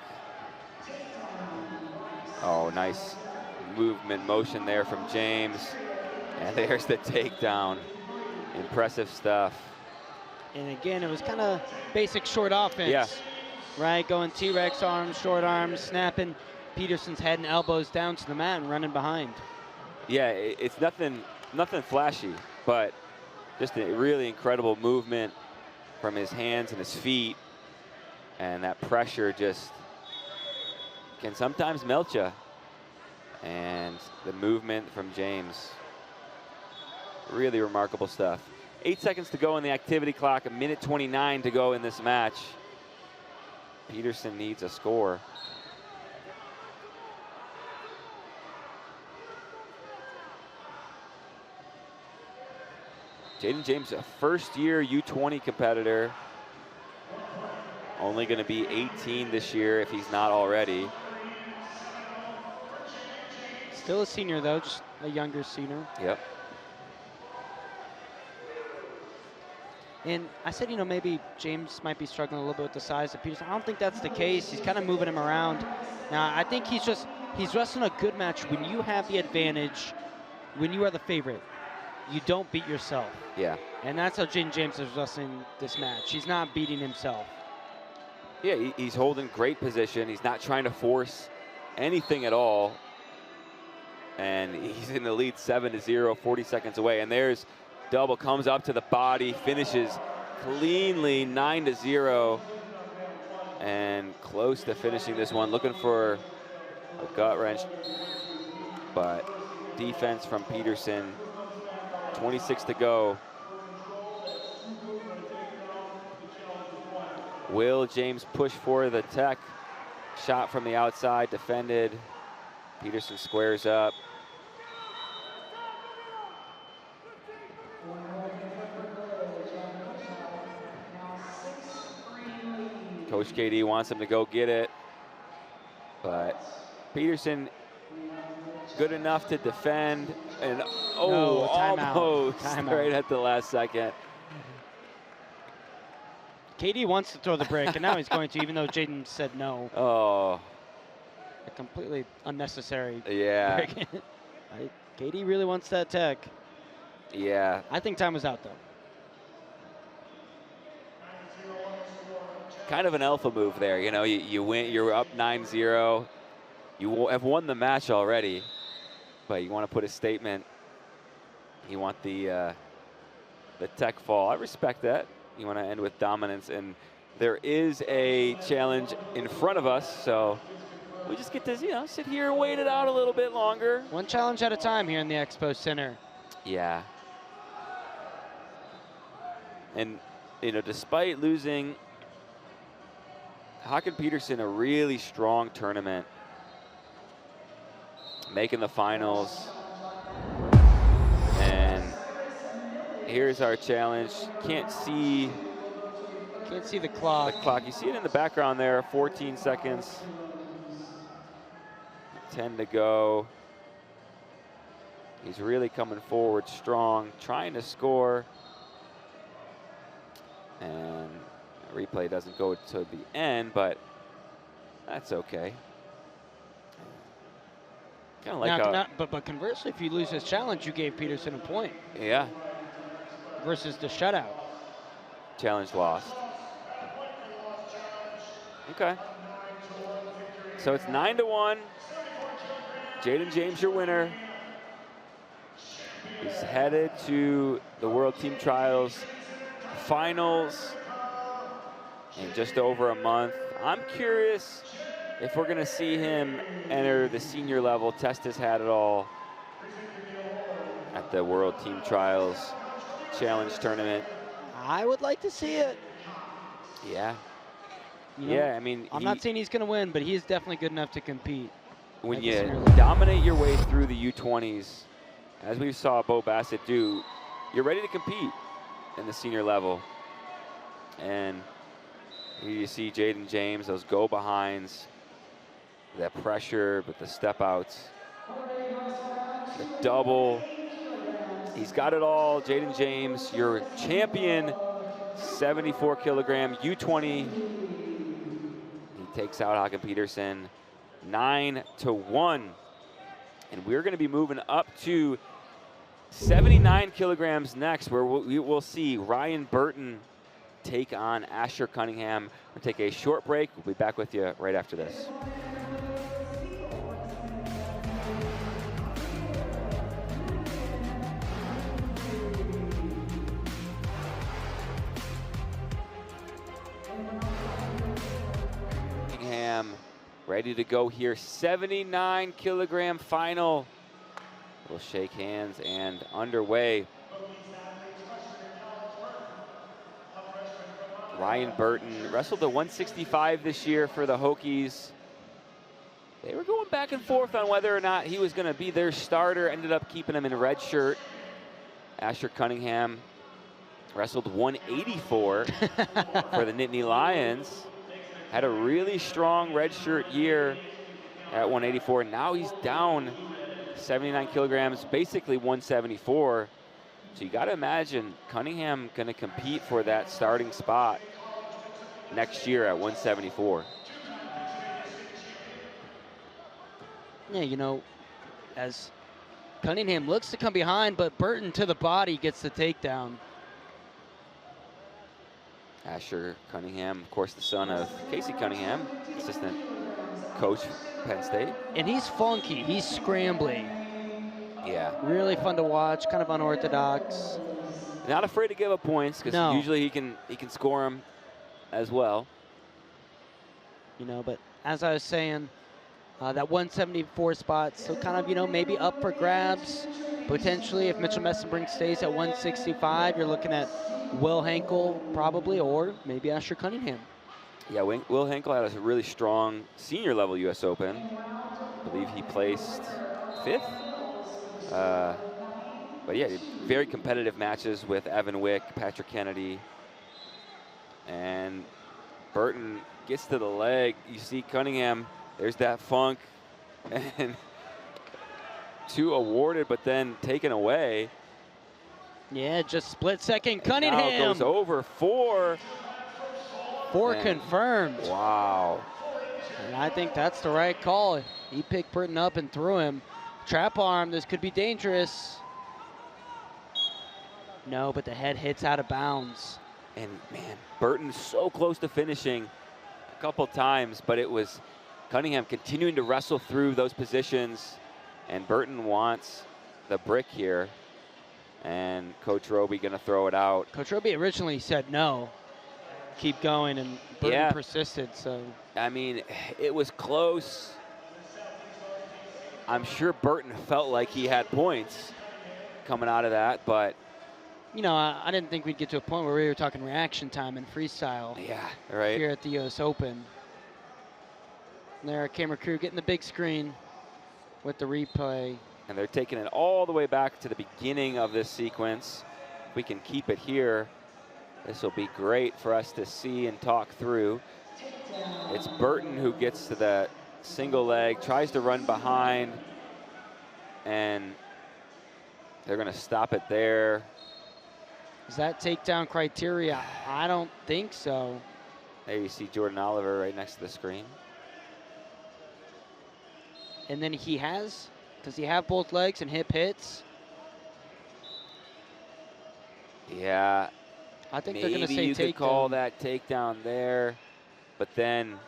S1: Oh, nice movement, motion there from James. And there's the takedown. Impressive stuff.
S2: And again, it was kind of basic short offense.
S1: Yeah.
S2: Right, going T-Rex arms, short arms, snapping Peterson's head and elbows down to the mat and running behind.
S1: Yeah, it's nothing flashy, but just a really incredible movement from his hands and his feet. And that pressure just can sometimes melt you. And the movement from James, really remarkable stuff. 8 seconds to go in the activity clock, 1:29 to go in this match. Peterson needs a score. Jaden James, a first-year U20 competitor. Only going to be 18 this year if he's not already.
S2: Still a senior, though, just a younger senior.
S1: Yep.
S2: And I said, you know, maybe James might be struggling a little bit with the size of Peterson. I don't think that's the case. He's kind of moving him around. Now, I think he's wrestling a good match when you have the advantage, when you are the favorite. You don't beat yourself.
S1: Yeah.
S2: And that's how Jaden James is wrestling this match. He's not beating himself.
S1: Yeah, he's holding great position. He's not trying to force anything at all. And he's in the lead 7-0, 40 seconds away. And there's double, comes up to the body, finishes cleanly 9-0. And close to finishing this one. Looking for a gut wrench. But defense from Peterson. 26 to go. Will James push for the tech? Shot from the outside, defended. Peterson squares up. Coach KD wants him to go get it. But Peterson good enough to defend. And almost right at the last second.
S2: KD wants to throw the brick, and now he's going to, even though Jaden said no.
S1: Oh.
S2: A completely unnecessary
S1: yeah.
S2: brick. KD really wants that tech.
S1: Yeah.
S2: I think time was out, though.
S1: Kind of an alpha move there. You know, you win, you're up 9-0. You have won the match already, but you want to put a statement. You want the tech fall. I respect that. You want to end with dominance, and there is a challenge in front of us, so we just get to, you know, sit here and wait it out a little bit longer.
S2: One challenge at a time here in the Expo Center.
S1: Yeah. And, you know, despite losing, Hakan Peterson, a really strong tournament, making the finals. And here's our challenge. Can't see
S2: the clock.
S1: You see it in the background there, 14 seconds. 10 to go. He's really coming forward strong, trying to score. And Replay doesn't go to the end, but that's okay. Kind of like
S2: but conversely, if you lose this challenge, you gave Peterson a point.
S1: Yeah.
S2: Versus the shutout.
S1: Challenge lost. Okay. So it's 9-1. Jaden James, your winner. He's headed to the World Team Trials finals in just over a month. I'm curious if we're going to see him enter the senior level, test his hat at all at the World Team Trials Challenge Tournament.
S2: I would like to see it.
S1: Yeah.
S2: You know,
S1: yeah, I mean,
S2: I'm not saying he's going to win, but he is definitely good enough to compete.
S1: When you dominate your way through the U20s, as we saw Bo Bassett do, you're ready to compete in the senior level. And here you see Jaden James, those go-behinds, that pressure, but the step-outs, the double. He's got it all. Jaden James, your champion, 74-kilogram U20. He takes out Hagen Peterson 9-1. And we're going to be moving up to 79 kilograms next, where we will see Ryan Burton take on Asher Cunningham. We'll take a short break. We'll be back with you right after this. Cunningham ready to go here. 79 kilogram final. We'll shake hands and underway. Ryan Burton wrestled at 165 this year for the Hokies. They were going back and forth on whether or not he was going to be their starter. Ended up keeping him in a red shirt. Asher Cunningham wrestled 184 for the Nittany Lions. Had a really strong red shirt year at 184. Now he's down 79 kilograms, basically 174. So you got to imagine Cunningham going to compete for that starting spot next year at 174.
S2: Yeah, you know, as Cunningham looks to come behind, but Burton to the body gets the takedown.
S1: Asher Cunningham, of course, the son of Casey Cunningham, assistant coach, Penn State.
S2: And he's funky, he's scrambling.
S1: Yeah.
S2: Really fun to watch, kind of unorthodox.
S1: Not afraid to give up points, because usually he can score them as well.
S2: You know, but as I was saying, that 174 spot, so kind of, you know, maybe up for grabs. Potentially, if Mitchell Messenbrink stays at 165, you're looking at Will Henkel probably, or maybe Asher Cunningham.
S1: Yeah, Will Henkel had a really strong senior level U.S. Open. I believe he placed 5th. But yeah, very competitive matches with Evan Wick, Patrick Kennedy. And Burton gets to the leg. You see Cunningham, there's that funk. And 2 awarded, but then taken away.
S2: Yeah, just split second. Cunningham
S1: now goes over 4.
S2: 4 confirmed.
S1: Wow.
S2: And I think that's the right call. He picked Burton up and threw him. Trap arm, this could be dangerous. No, but the head hits out of bounds.
S1: And man, Burton so close to finishing a couple times, but it was Cunningham continuing to wrestle through those positions, and Burton wants the brick here. And Coach Roby gonna throw it out.
S2: Coach Roby originally said no, keep going, and Burton persisted, so.
S1: I mean, it was close. I'm sure Burton felt like he had points coming out of that, but.
S2: You know, I didn't think we'd get to a point where we were talking reaction time in freestyle.
S1: Yeah, right.
S2: Here at the US Open. And there, our camera crew getting the big screen with the replay.
S1: And they're taking it all the way back to the beginning of this sequence. If we can keep it here, this will be great for us to see and talk through. It's Burton who gets to the single leg, tries to run behind, and they're gonna stop it there.
S2: Is that takedown criteria? I don't think so.
S1: There you see Jordan Oliver right next to the screen.
S2: And then does he have both legs and hip hits?
S1: Yeah.
S2: I think they're going to say
S1: maybe you could call
S2: takedown.
S1: that takedown there, but then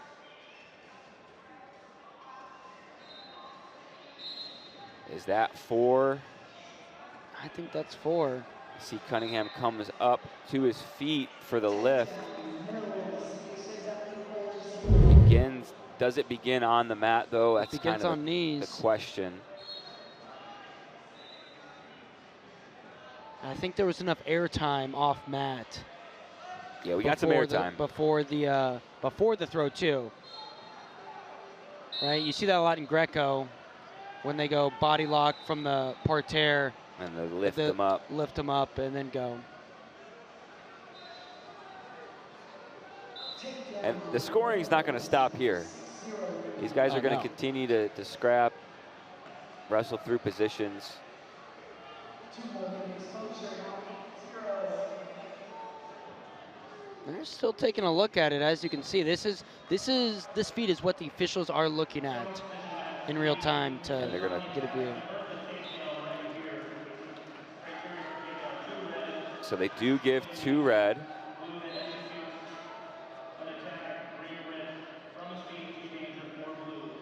S1: is that 4?
S2: I think that's 4.
S1: See Cunningham comes up to his feet for the lift. Does it begin on the mat though? That's kind of the question.
S2: I think there was enough air time off mat.
S1: Yeah, we got some air time
S2: before the throw too. Right, you see that a lot in Greco when they go body lock from the parterre
S1: and they lift them up,
S2: and then go.
S1: And the scoring is not going to stop here. These guys are going to continue to scrap, wrestle through positions.
S2: They're still taking a look at it, as you can see. This feed is what the officials are looking at in real time to get a view.
S1: So they do give 2 red.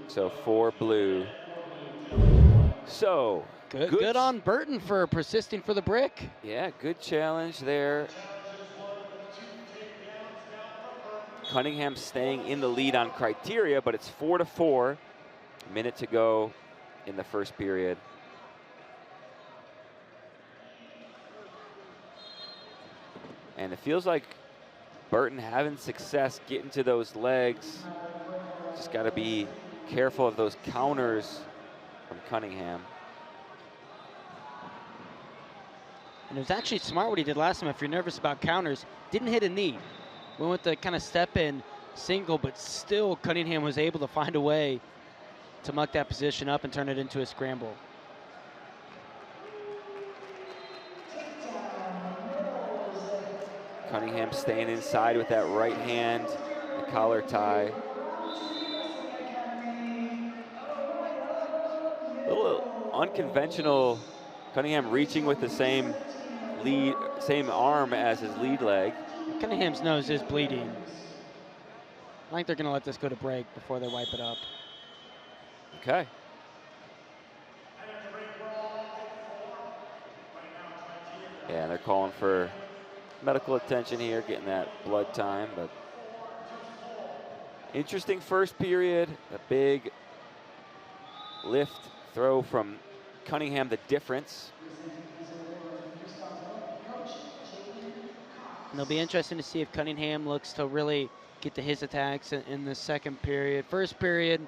S1: So 4 blue. So
S2: good on Burton for persisting for the brick.
S1: Yeah, good challenge there. Cunningham staying in the lead on criteria, but it's 4-4. A minute to go in the first period. And it feels like Burton having success getting to those legs. Just got to be careful of those counters from Cunningham.
S2: And it was actually smart what he did last time. If you're nervous about counters, didn't hit a knee. Went with the kind of step in single, but still Cunningham was able to find a way to muck that position up and turn it into a scramble.
S1: Cunningham staying inside with that right hand, the collar tie. A little unconventional. Cunningham reaching with the same arm as his lead leg.
S2: Cunningham's nose is bleeding. I think they're going to let this go to break before they wipe it up.
S1: Okay. Yeah, they're calling for medical attention here, getting that blood time, but interesting first period. A big lift throw from Cunningham, the difference.
S2: And it'll be interesting to see if Cunningham looks to really get to his attacks in the second period. First period,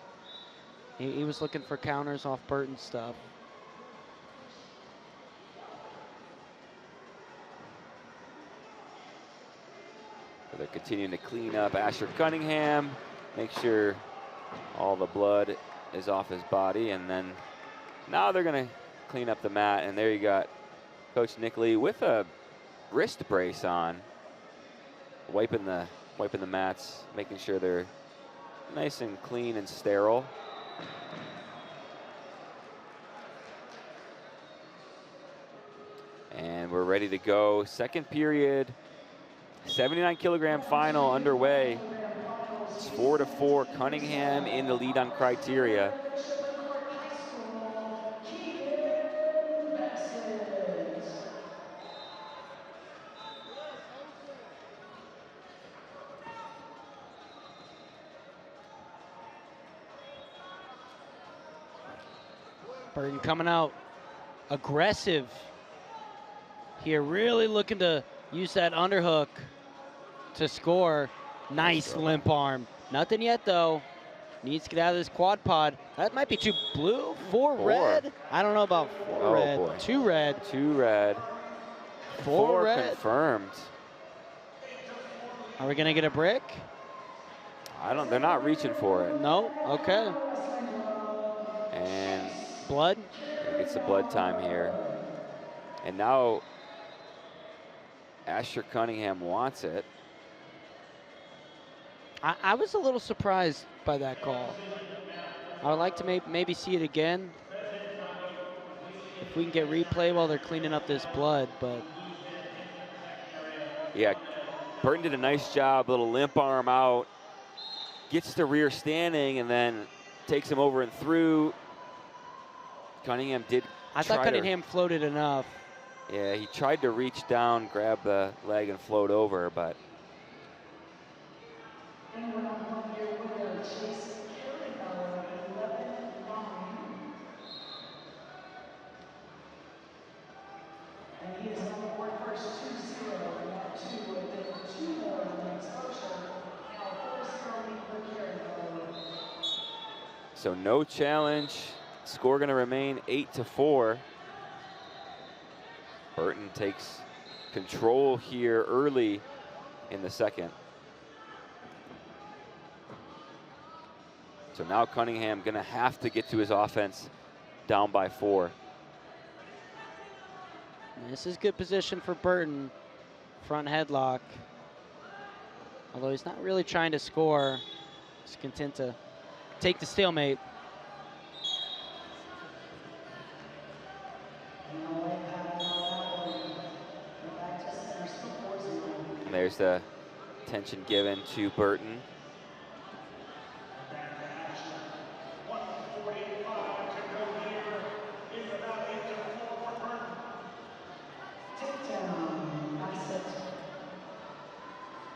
S2: he was looking for counters off Burton's stuff.
S1: So they're continuing to clean up Asher Cunningham, make sure all the blood is off his body, and then now they're going to clean up the mat. And there you got Coach Nick Lee with a wrist brace on, wiping the mats, making sure they're nice and clean and sterile. And we're ready to go. Second period, 79-kilogram final underway. It's 4-4. Cunningham in the lead on criteria.
S2: Burton coming out aggressive here, really looking to use that underhook to score. Nice limp arm. Nothing yet, though. Needs to get out of this quad pod. That might be 2 blue, 4 red. I don't know about 4 red.
S1: Boy.
S2: 2 red.
S1: 2 red.
S2: 4 red.
S1: Confirmed.
S2: Are we going to get a brick?
S1: They're not reaching for it.
S2: No? Okay.
S1: And
S2: blood?
S1: He gets the blood time here. And now Asher Cunningham wants it.
S2: I was a little surprised by that call. I would like to maybe see it again. If we can get replay while they're cleaning up this blood, but.
S1: Yeah, Burton did a nice job, little limp arm out, gets to rear standing, and then takes him over and through. Cunningham did
S2: I thought Cunningham floated enough.
S1: Yeah, he tried to reach down, grab the leg, and float over, but. So no challenge. Score going to remain 8-4. Burton takes control here early in the second. So now Cunningham going to have to get to his offense down by 4.
S2: This is good position for Burton. Front headlock. Although he's not really trying to score. He's content to take the stalemate.
S1: And there's the attention given to Burton.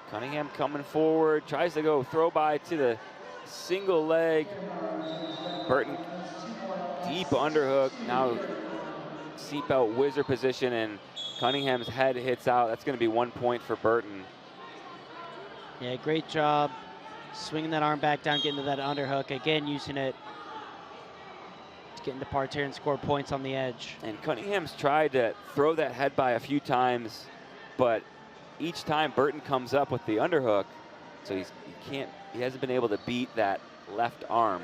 S1: Cunningham coming forward, tries to go throw by to the single leg. Burton deep underhook, now seatbelt wizard position, and Cunningham's head hits out. That's going to be 1 point for Burton.
S2: Yeah, great job swinging that arm back down, getting to that underhook. Again, using it to get into parterre and score points on the edge.
S1: And Cunningham's tried to throw that head by a few times, but each time Burton comes up with the underhook, so he hasn't been able to beat that left arm.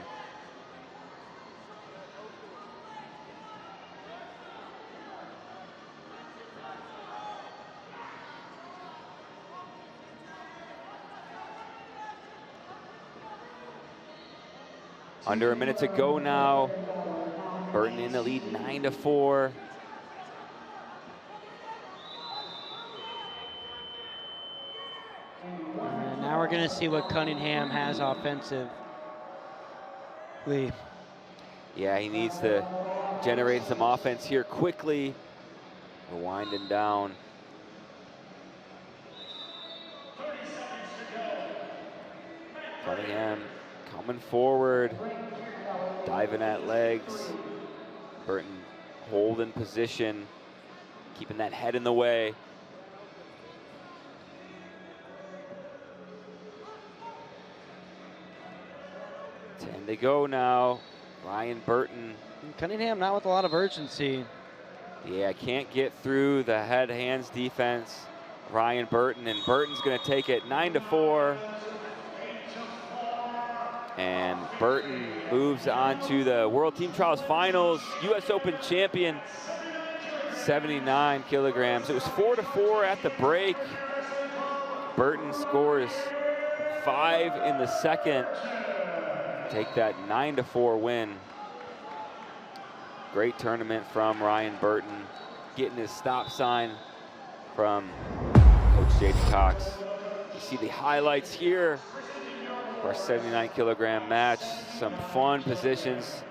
S1: Under a minute to go now. Burton in the lead, 9-4.
S2: And now we're going to see what Cunningham has offensively.
S1: Yeah, he needs to generate some offense here quickly. We're winding down. Cunningham coming forward, diving at legs. Burton holding position, keeping that head in the way. They go now. Ryan Burton.
S2: Cunningham not with a lot of urgency.
S1: Yeah, can't get through the head hands defense. Ryan Burton, and Burton's going to take it 9-4. And Burton moves on to the World Team Trials Finals. U.S. Open champion, 79 kilograms. It was 4-4 at the break. Burton scores 5 in the second. Take that 9-4 win. Great tournament from Ryan Burton, getting his stop sign from Coach Jaden Cox. You see the highlights here for our 79 kilogram match. Some fun positions.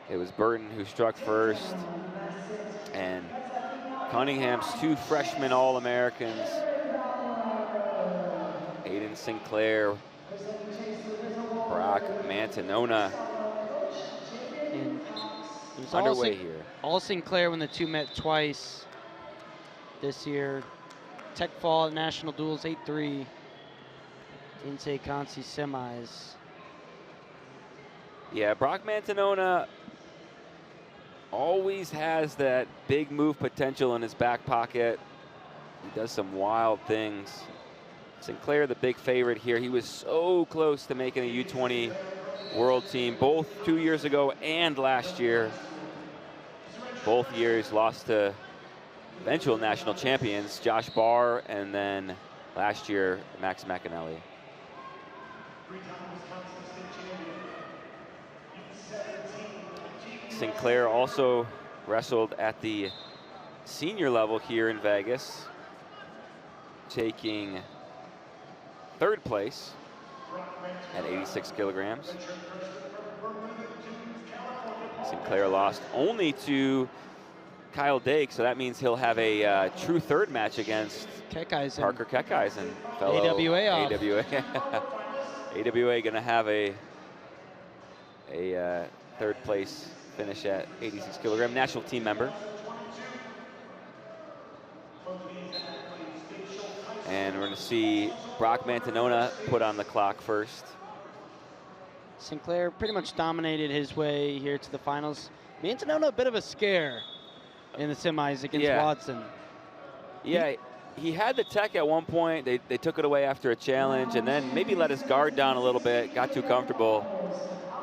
S1: It was Burton who struck first, and Cunningham's 2 freshman All-Americans, Aiden Sinclair, Brock Mantanona.
S2: And it was
S1: underway here.
S2: All Sinclair when the two met twice this year. Tech Fall at National Duels 8-3. Insei Kansi semis.
S1: Yeah, Brock Mantanona always has that big move potential in his back pocket. He does some wild things. Sinclair, the big favorite here. He was so close to making a U20 World Team, both 2 years ago and last year. Both years lost to eventual national champions, Josh Barr, and then last year, Max McAnally. Sinclair also wrestled at the senior level here in Vegas, taking 3rd place at 86 kilograms. Sinclair lost only to Kyle Dake, so that means he'll have a true 3rd match against Parker Keckeisen, fellow
S2: AWA off.
S1: AWA gonna have a 3rd place finish at 86 kilogram, national team member. And we're gonna see Brock Mantanona put on the clock first.
S2: Sinclair pretty much dominated his way here to the finals. Mantanona a bit of a scare in the semis against Watson.
S1: Yeah, he had the tech at one point. They took it away after a challenge, and then maybe let his guard down a little bit, got too comfortable,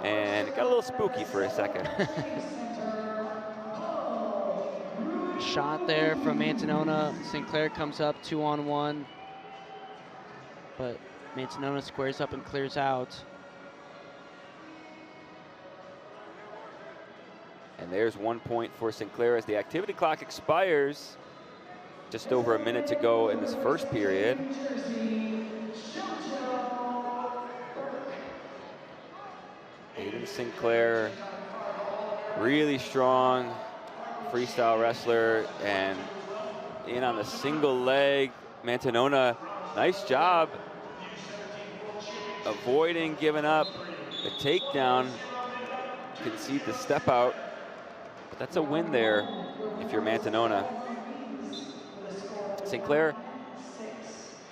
S1: and it got a little spooky for a second.
S2: Shot there from Mantanona. Sinclair comes up 2-on-1, but Mantanona squares up and clears out.
S1: And there's 1 point for Sinclair as the activity clock expires. Just over a minute to go in this first period. Aiden Sinclair, really strong freestyle wrestler, and in on the single leg. Mantanona, nice job avoiding giving up the takedown, concede the step out. But that's a win there if you're Mantanona. Sinclair,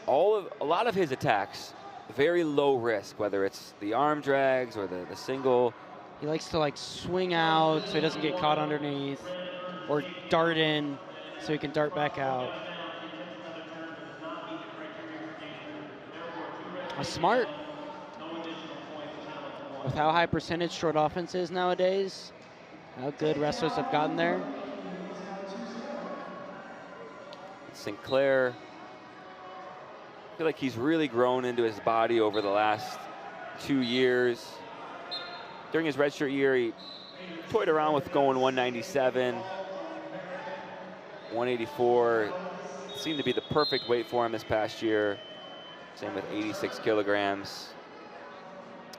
S1: a lot of his attacks, very low risk, whether it's the arm drags or the single.
S2: He likes to like swing out so he doesn't get caught underneath, or dart in so he can dart back out. Smart. With how high percentage short offense is nowadays, how good wrestlers have gotten there.
S1: Sinclair, I feel like he's really grown into his body over the last 2 years. During his redshirt year, he toyed around with going 197, 184. Seemed to be the perfect weight for him this past year. Same with 86 kilograms.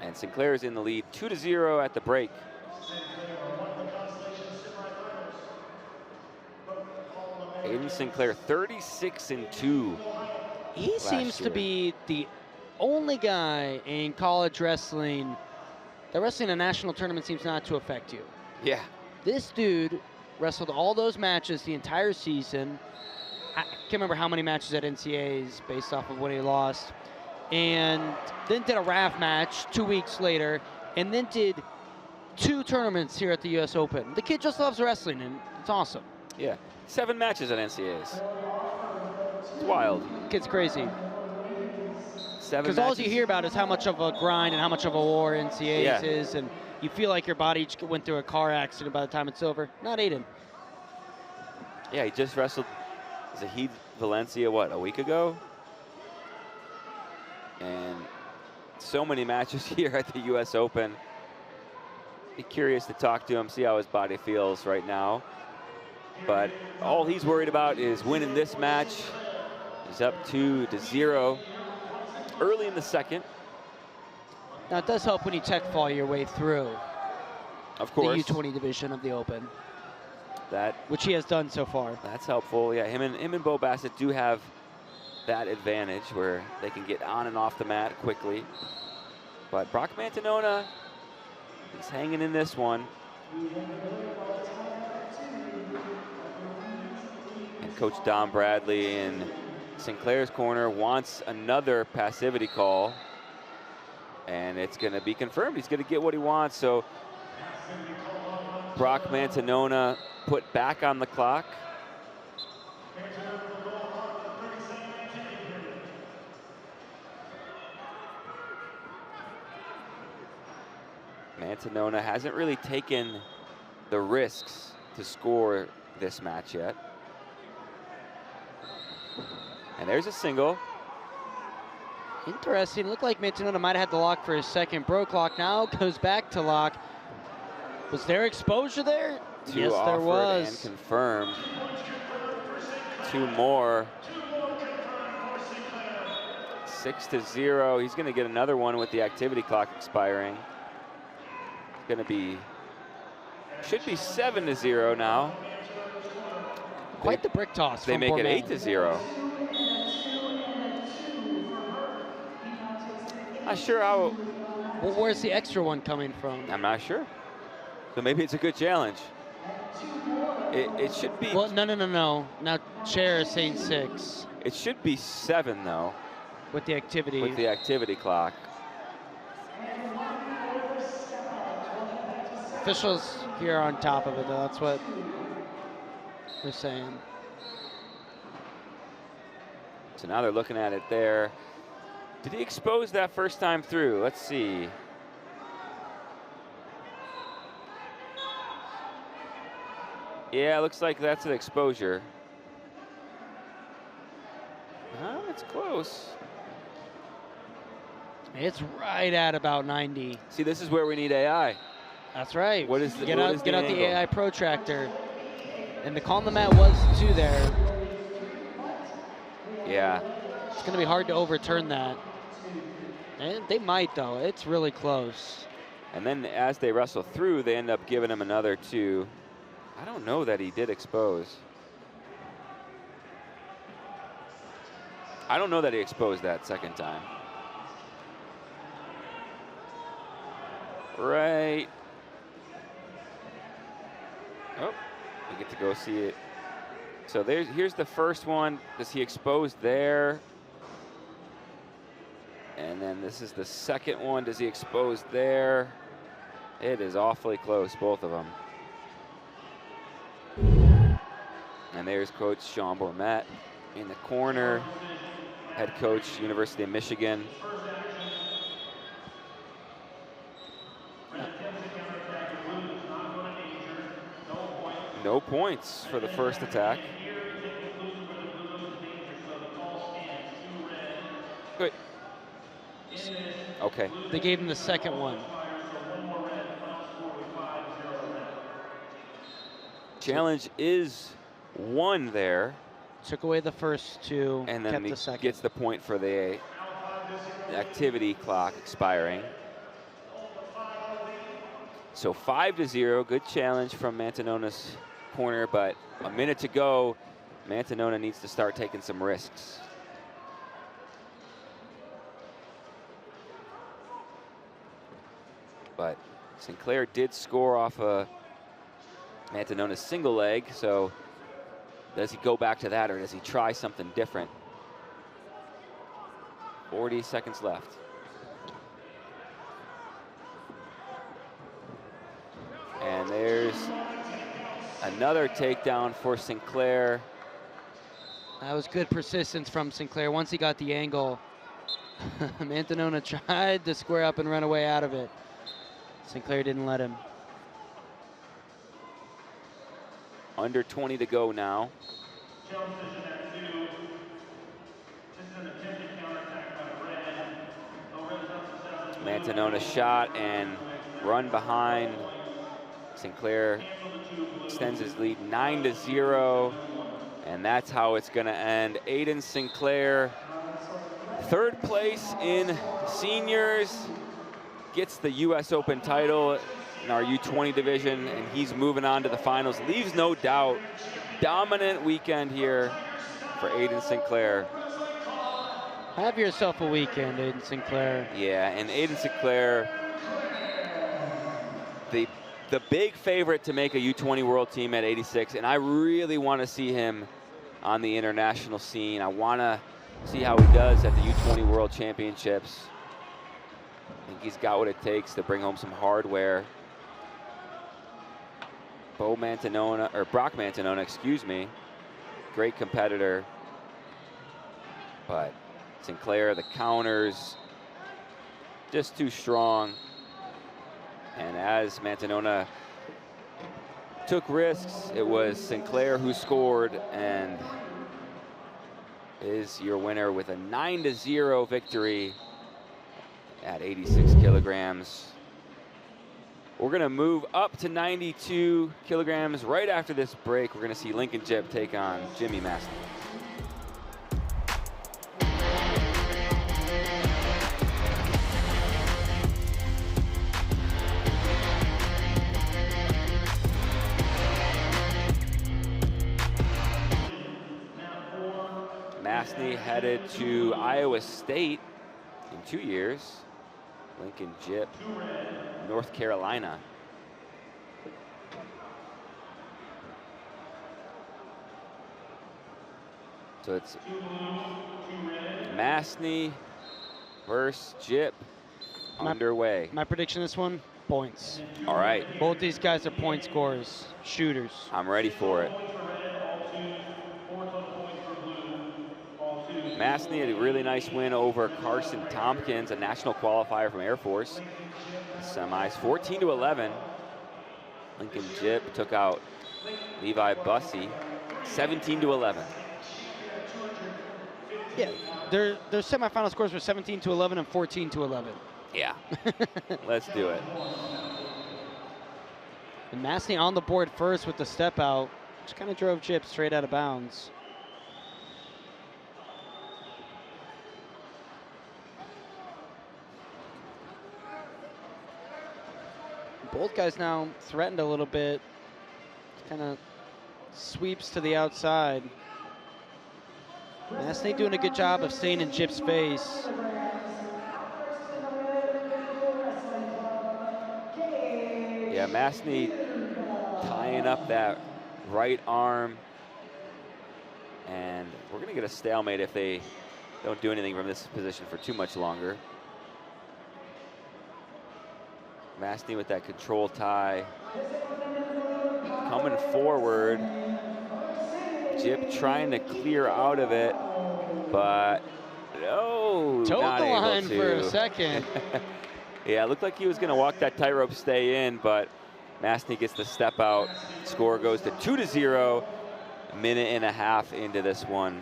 S1: And Sinclair is in the lead 2-0 at the break. Aiden Sinclair, 36-2.
S2: He seems to be the only guy in college wrestling that wrestling a national tournament seems not to affect you.
S1: Yeah.
S2: This dude wrestled all those matches the entire season. I can't remember how many matches at NCAAs based off of when he lost. And then did a RAF match 2 weeks later, and then did 2 tournaments here at the US Open. The kid just loves wrestling, and it's awesome.
S1: Yeah, 7 matches at NCAAs. It's wild.
S2: Kid's crazy.
S1: 7
S2: Because all you hear about is how much of a grind and how much of a war NCAAs is, and you feel like your body went through a car accident by the time it's over. Not Aiden.
S1: Yeah, he just wrestled Zahid Valencia, what, a week ago? And so many matches here at the US Open. Be curious to talk to him, see how his body feels right now. But all he's worried about is winning this match. He's up 2-0 early in the second.
S2: Now, it does help when you tech fall your way through.
S1: Of course.
S2: The U20 division of the Open.
S1: That,
S2: which he has done so far.
S1: That's helpful. Yeah, him and Bo Bassett do have that advantage where they can get on and off the mat quickly. But Brock Mantanona, he's hanging in this one. And Coach Don Bradley in Sinclair's corner wants another passivity call. And it's going to be confirmed. He's going to get what he wants. So Brock Mantanona put back on the clock. Mantanona hasn't really taken the risks to score this match yet. And there's a single.
S2: Interesting. Looked like Mantanona might have had the lock for his second. Broke lock now, goes back to lock. Was there exposure there? Yes, there was.
S1: And confirmed. 2 more. 6-0. He's going to get another one with the activity clock expiring. It's going to be, should be 7-0 now.
S2: Quite the brick toss.
S1: They make it
S2: Bourmet.
S1: 8-0. Not sure how.
S2: Well, where's the extra one coming from?
S1: I'm not sure. So maybe it's a good challenge. It should be.
S2: Well, no. Now Chair is saying 6.
S1: It should be 7 though.
S2: With the activity.
S1: With the activity clock.
S2: Officials here on top of it, though. That's what they're saying.
S1: So now they're looking at it there. Did he expose that first time through? Let's see. Yeah, looks like that's an exposure. Oh, it's close.
S2: It's right at about 90.
S1: See, this is where we need AI.
S2: That's right.
S1: What is the,
S2: get
S1: what
S2: out,
S1: is
S2: get
S1: the
S2: out
S1: angle?
S2: the AI protractor. And the call on the mat was 2 there.
S1: Yeah.
S2: It's going to be hard to overturn that. And they might, though. It's really close.
S1: And then as they wrestle through, they end up giving him another 2. I don't know that he did expose. I don't know that he exposed that second time. Right. Oh, we get to go see it. So here's the first one. Does he expose there? And then this is the second one. Does he expose there? It is awfully close, both of them. And there's Coach Sean Bourmet in the corner. Head coach, University of Michigan. No points for the first attack. Good. Okay.
S2: They gave him the second one.
S1: Challenge is 1 there.
S2: Took away the first 2,
S1: and then
S2: kept
S1: he
S2: the second.
S1: gets the point for the activity clock expiring. So 5-0, good challenge from Mantanona's corner, but a minute to go. Mantanona needs to start taking some risks. But Sinclair did score off a Mantanona's single leg, so does he go back to that or does he try something different? 40 seconds left. And there's another takedown for Sinclair.
S2: That was good persistence from Sinclair. Once he got the angle, Mantanona tried to square up and run away out of it. Sinclair didn't let him.
S1: Under 20 to go now. Mantanona shot and run behind. Sinclair extends his lead 9-0, and that's how it's going to end. Aiden Sinclair, 3rd place in seniors, gets the U.S. Open title in our U20 division, and he's moving on to the finals. Leaves no doubt. Dominant weekend here for Aiden Sinclair.
S2: Have yourself a weekend, Aiden Sinclair.
S1: Yeah, and Aiden Sinclair, the big favorite to make a U20 World Team at 86, and I really want to see him on the international scene. I want to see how he does at the U20 World Championships. I think he's got what it takes to bring home some hardware. Brock Mantanona, excuse me, great competitor. But Sinclair, the counters, just too strong. And as Mantanona took risks, it was Sinclair who scored, and is your winner with a 9-0 victory at 86 kilograms. We're going to move up to 92 kilograms right after this break. We're going to see Lincoln Jip take on Jimmy Masney. Masney headed to Iowa State in 2 years. Lincoln Jip, North Carolina. So it's Masney versus Jip underway.
S2: My prediction this one, points.
S1: All right.
S2: Both these guys are point scorers, shooters.
S1: I'm ready for it. Masney had a really nice win over Carson Tompkins, a national qualifier from Air Force. Semis 14-11. Lincoln Jip took out Levi Bussey 17-11.
S2: Yeah, their semifinal scores were 17-11 and 14-11.
S1: Yeah, let's do it.
S2: And Masney on the board first with the step out, which kind of drove Jip straight out of bounds. Both guys now threatened a little bit. Kind of sweeps to the outside. Masney doing a good job of staying in Jip's face.
S1: Yeah, Masney tying up that right arm. And we're going to get a stalemate if they don't do anything from this position for too much longer. Masney with that control tie. Coming forward. Jip trying to clear out of it, but no,
S2: Toed
S1: not
S2: the
S1: able
S2: line
S1: to.
S2: for a second.
S1: Yeah, it looked like he was going to walk that tightrope, stay in, but Masney gets the step out. Score goes to 2-0. A minute and a half into this one.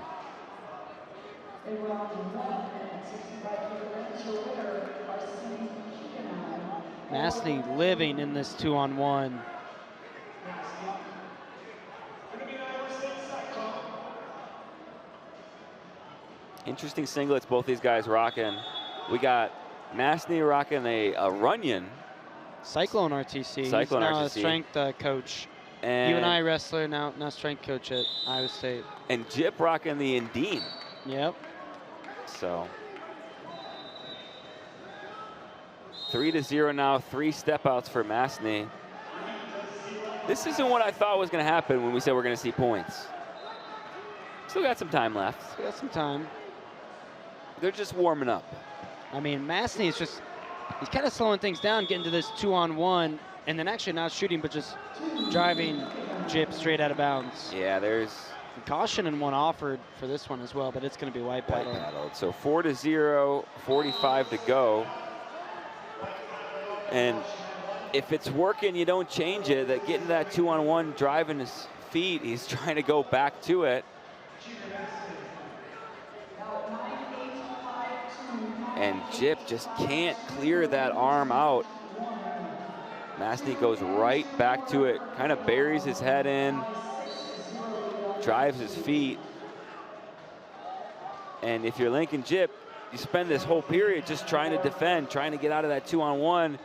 S2: Masney living in this 2-on-1.
S1: Interesting singlets both these guys rocking. We got Masney rocking a Runyon.
S2: Cyclone RTC.
S1: Cyclone
S2: He's now
S1: RTC.
S2: a strength coach.
S1: And
S2: U20 wrestler, now strength coach at Iowa State.
S1: And Jip rocking the Indine.
S2: Yep.
S1: So 3-0 now, 3 step outs for Masney. This isn't what I thought was going to happen when we said we're going to see points. Still got some time left.
S2: Still got some time.
S1: They're just warming up.
S2: I mean, Masney is just, he's kind of slowing things down, getting to this 2-on-1, and then actually not shooting, but just driving Jip straight out of bounds.
S1: Yeah, there's
S2: Caution and one offered for this one as well, but it's going to be white paddled.
S1: So 4-0, 45 to go. And if it's working, you don't change it. That getting that 2-on-1, driving his feet, he's trying to go back to it. And Jip just can't clear that arm out. Masney goes right back to it, kind of buries his head in, drives his feet. And if you're Lincoln Jip, you spend this whole period just trying to defend, trying to get out of that 2-on-1.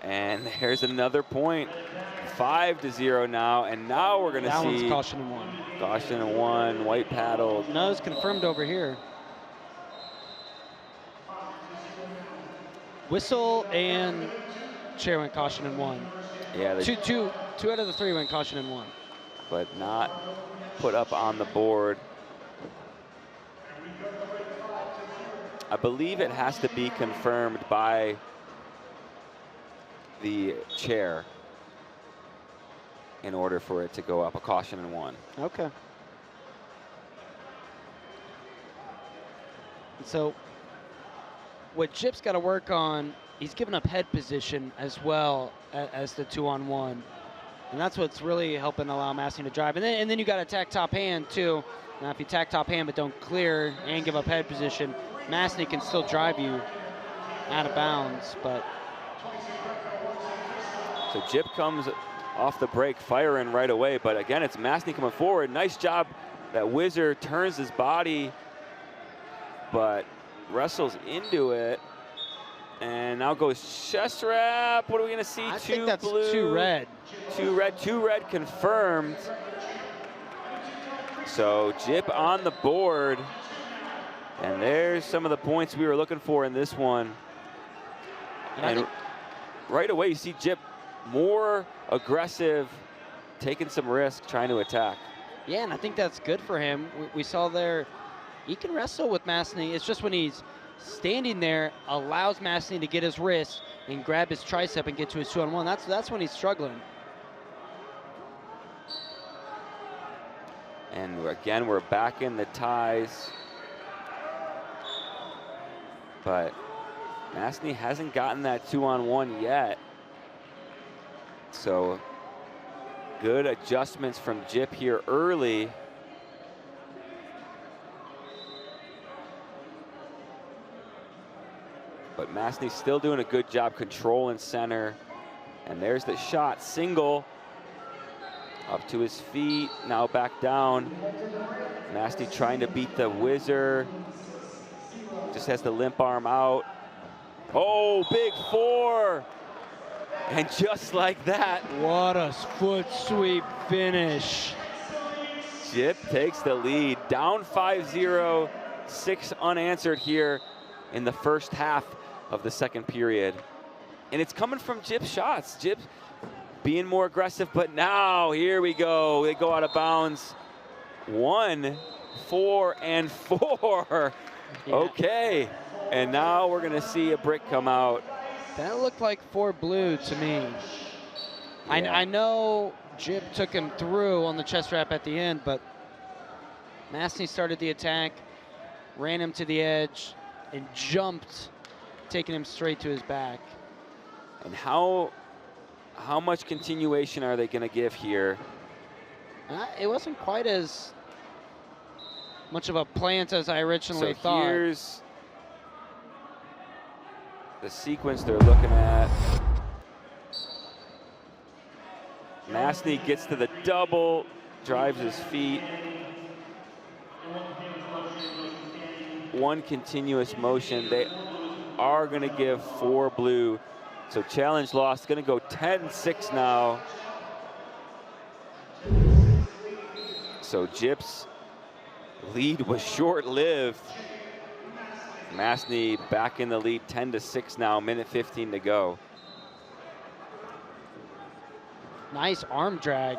S1: And there's another point. 5-0 now, and now we're going to see.
S2: That one's caution and one.
S1: Caution and one, white paddled.
S2: No, it's confirmed over here. Whistle and chair went caution and one.
S1: Yeah,
S2: two out of the 3 went caution and one.
S1: But not put up on the board. I believe it has to be confirmed by the chair in order for it to go up. A caution and one.
S2: Okay. So what Jip's got to work on, he's given up head position as well as the 2-on-1. And that's what's really helping allow Masny to drive. And then you got to attack top hand, too. Now, if you attack top hand but don't clear and give up head position, Masny can still drive you out of bounds. But
S1: so Jip comes off the break, firing right away. But again, it's Masny coming forward. Nice job. That Wizard turns his body, but wrestles into it. And now goes chest wrap. What are we going to see?
S2: I think that's two red.
S1: Two red confirmed. So Jip on the board. And there's some of the points we were looking for in this one. And right away, you see Jip more aggressive, taking some risk, trying to attack.
S2: Yeah, and I think that's good for him. We saw there, he can wrestle with Masny. It's just when he's standing there, allows Masny to get his wrist and grab his tricep and get to his 2-on-1. That's when he's struggling.
S1: And again, we're back in the ties. But Masny hasn't gotten that 2-on-1 yet. So good adjustments from Jip here early. But Masny's still doing a good job controlling center. And there's the shot, single. Up to his feet, now back down. Masny trying to beat the Wizard. Just has the limp arm out. Oh, big four. And just like that.
S2: What a foot sweep finish.
S1: Jip takes the lead. Down 5-0, 6 unanswered here in the first half of the second period. And it's coming from Jip's shots. Jip being more aggressive, but now here we go. They go out of bounds. 1, 4, and 4. Yeah. Okay, and now we're gonna see a brick come out.
S2: That looked like 4 blue to me. Yeah. I know Jip took him through on the chest wrap at the end, but Masny started the attack, ran him to the edge, and jumped, taking him straight to his back.
S1: And how much continuation are they going to give here?
S2: It wasn't quite as much of a plant as I originally thought.
S1: So here's the sequence they're looking at. Masny gets to the double, drives his feet. One continuous motion. They are going to give 4 blue. So challenge lost, going to go 10-6 now. So Jip's lead was short-lived. Masny back in the lead, 10-6 now, minute 15 to go.
S2: Nice arm drag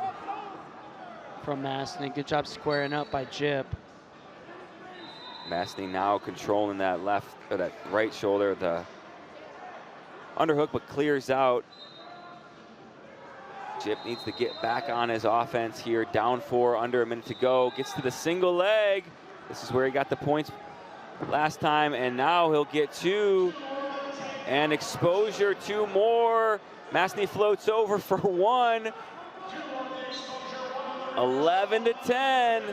S2: from Masny. Good job squaring up by Jip.
S1: Masny now controlling that left, or that right shoulder, the underhook, but clears out. Jip needs to get back on his offense here. Down 4, under a minute to go. Gets to the single leg. This is where he got the points last time, and now he'll get 2. And exposure, 2 more. Masny floats over for 1. 11-10.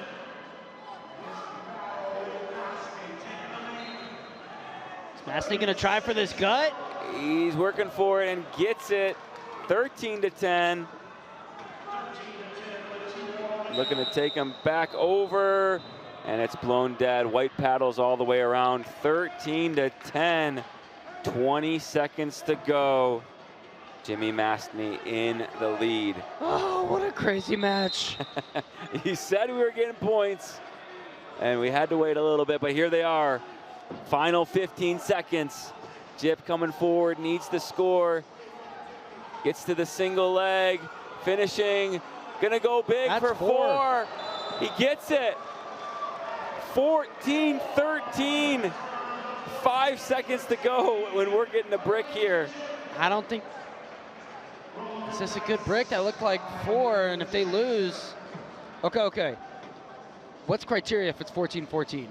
S2: Is Masny gonna try for this gut?
S1: He's working for it and gets it. 13-10. Looking to take him back over, and it's blown dead. White paddles all the way around. 13-10. 20 seconds to go. Jimmy Masny in the lead.
S2: Oh, what a crazy match.
S1: He said we were getting points, and we had to wait a little bit, but here they are. Final 15 seconds. Jip coming forward, needs to score. Gets to the single leg, finishing. Gonna go big. That's for 4. He gets it. 14-13. 5 seconds to go when we're getting a brick here.
S2: I don't think, is this a good brick? That looked like 4, and if they lose, okay. What's criteria if it's 14-14?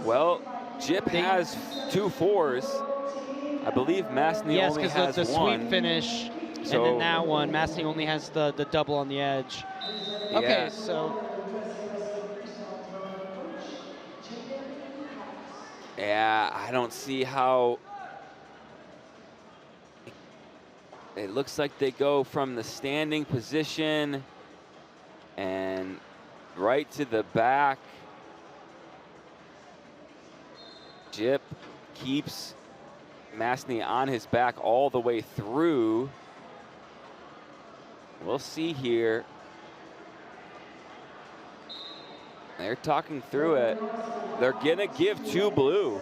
S1: Well, Jip has 2 4s. I believe Masny only has 1.
S2: Yes, because the sweep finish.
S1: So,
S2: and then that one, Masny only has the double on the edge. Okay,
S1: yeah.
S2: so.
S1: Yeah, I don't see how. It looks like they go from the standing position and right to the back. Jip keeps Masny on his back all the way through. We'll see here. They're talking through it. They're gonna give to blue.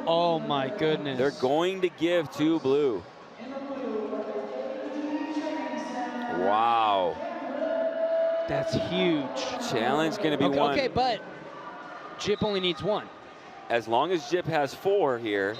S2: Oh my goodness.
S1: They're going to give to blue. Wow.
S2: That's huge.
S1: Challenge gonna be won.
S2: Okay, but Jip only needs one.
S1: As long as Jip has 4 here.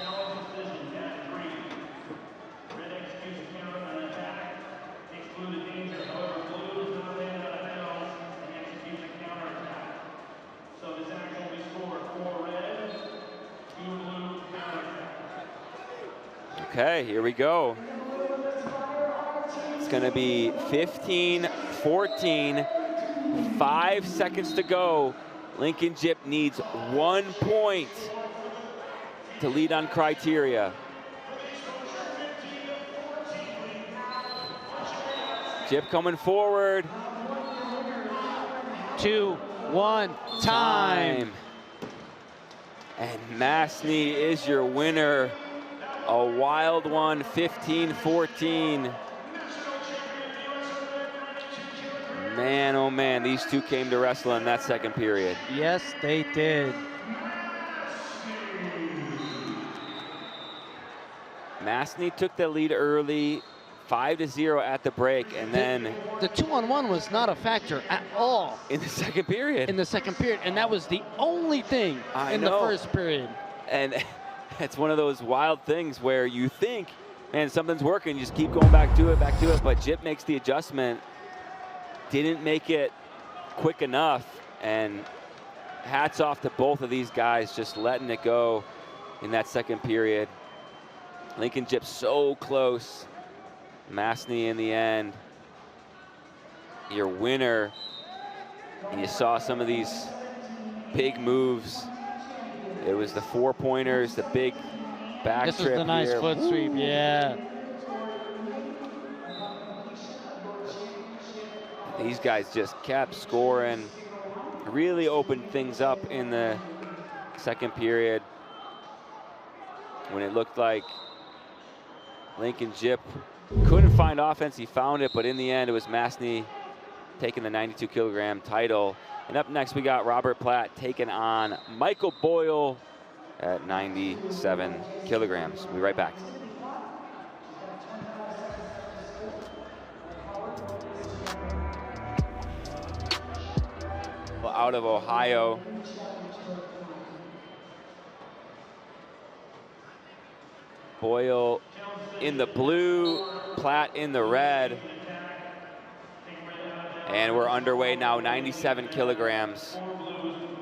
S1: Okay, here we go. It's going to be 15-14, 5 seconds to go. Lincoln Jip needs 1 point to lead on criteria. Jip coming forward.
S2: 2, 1, time.
S1: And Masny is your winner. A wild one, 15-14. Man, oh man, these two came to wrestle in that second period.
S2: Yes, they did.
S1: Masny took the lead early, 5-0 at the break, and then
S2: the 2-on-1 was not a factor at all
S1: in the second period.
S2: In the second period, and that was the only thing in the first period.
S1: And it's one of those wild things where you think, man, something's working, you just keep going back to it, but Jip makes the adjustment, didn't make it quick enough, and hats off to both of these guys just letting it go in that second period. Lincoln Jip so close. Masny in the end, your winner. And you saw some of these big moves. It was the 4-pointers, the big back
S2: trip. This
S1: was
S2: the nice
S1: here.
S2: Foot sweep, yeah.
S1: These guys just kept scoring, really opened things up in the second period when it looked like Lincoln Jip couldn't find offense. He found it, but in the end, it was Masny taking the 92-kilogram title. And up next, we got Robert Platt taking on Michael Boyle at 97 kilograms. We'll be right back. Well, out of Ohio. Boyle in the blue, Platt in the red. And we're underway now, 97 kilograms.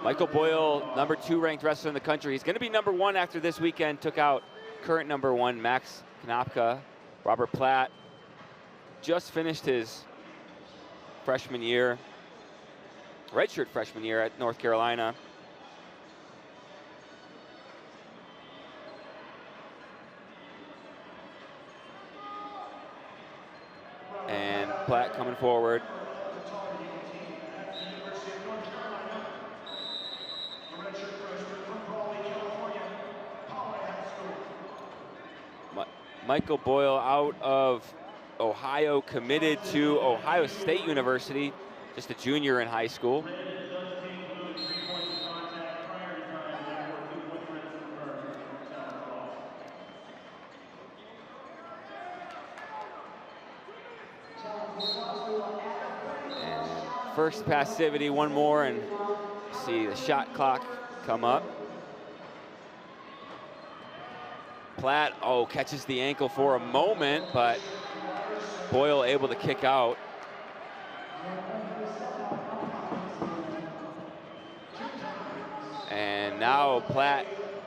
S1: Michael Boyle, #2 ranked wrestler in the country. He's gonna be #1 after this weekend. Took out current #1, Max Knopka. Robert Platt just finished his freshman year, redshirt freshman year at North Carolina. And Platt coming forward. Michael Boyle out of Ohio, committed to Ohio State University, just a junior in high school. And first passivity, one more, and see the shot clock come up. Platt, catches the ankle for a moment, but Boyle able to kick out. And now Platt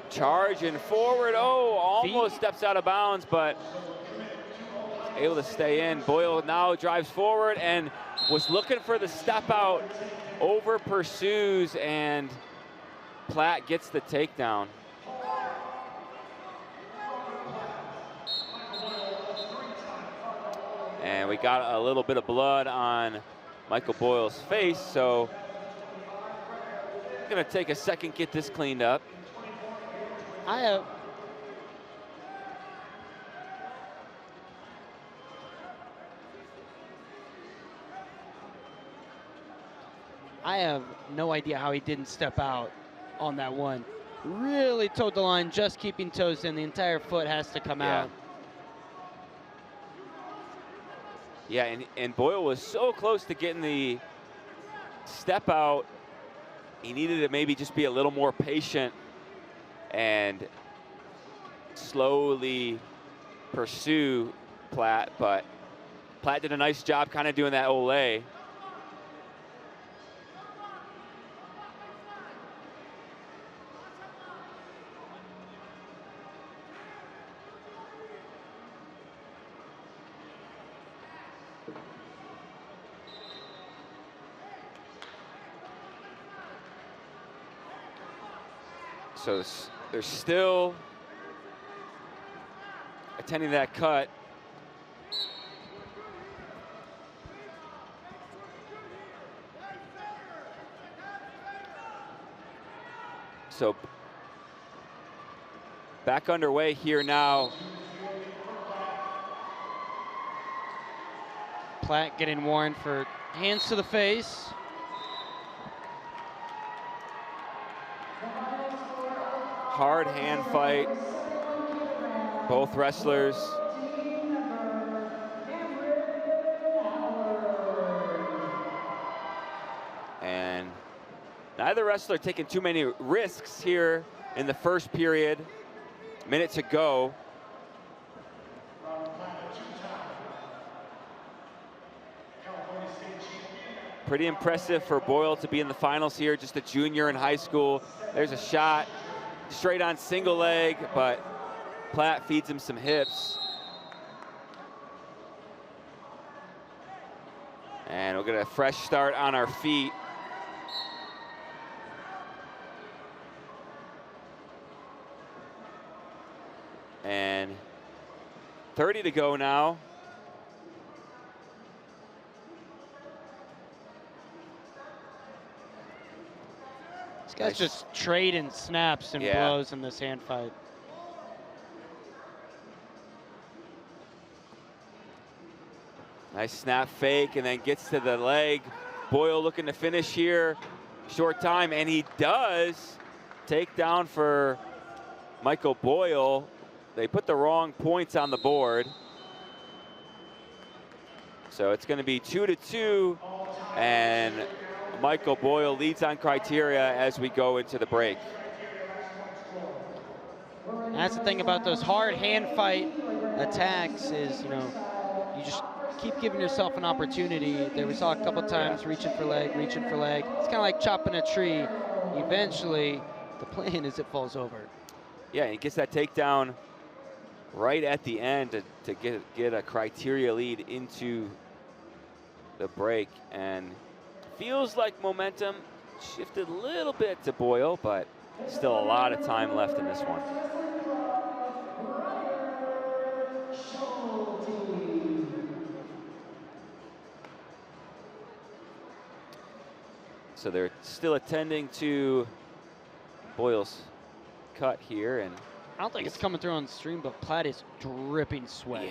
S1: charging forward. Almost steps out of bounds, but able to stay in. Boyle now drives forward and was looking for the step out, over pursues, and Platt gets the takedown. And we got a little bit of blood on Michael Boyle's face, so gonna take a second, get this cleaned up.
S2: I have no idea how he didn't step out on that one. Really towed the line, just keeping toes in. The entire foot has to come out.
S1: Yeah, and Boyle was so close to getting the step out. He needed to maybe just be a little more patient and slowly pursue Platt, but Platt did a nice job kind of doing that ole. So they're still attending that cut. So back underway here now.
S2: Platt getting warned for hands to the face.
S1: Hard hand fight. Both wrestlers. And neither wrestler taking too many risks here in the first period. Minute to go. Pretty impressive for Boyle to be in the finals here, just a junior in high school. There's a shot. Straight on single leg, but Platt feeds him some hips. And we'll get a fresh start on our feet. And 30 to go now.
S2: Guys just trading snaps and blows in this hand fight.
S1: Nice snap fake and then gets to the leg. Boyle looking to finish here. Short time, and he does. Take down for Michael Boyle. They put the wrong points on the board. So it's going to be 2-2, and Michael Boyle leads on criteria as we go into the break.
S2: And that's the thing about those hard hand fight attacks is, you know, you just keep giving yourself an opportunity. There we saw a couple times reaching for leg. It's kind of like chopping a tree. Eventually, the plan is it falls over.
S1: Yeah, he gets that takedown right at the end to get a criteria lead into the break, and feels like momentum shifted a little bit to Boyle, but still a lot of time left in this one. So they're still attending to Boyle's cut here, and
S2: I don't think it's coming through on the stream, but Platt is dripping sweat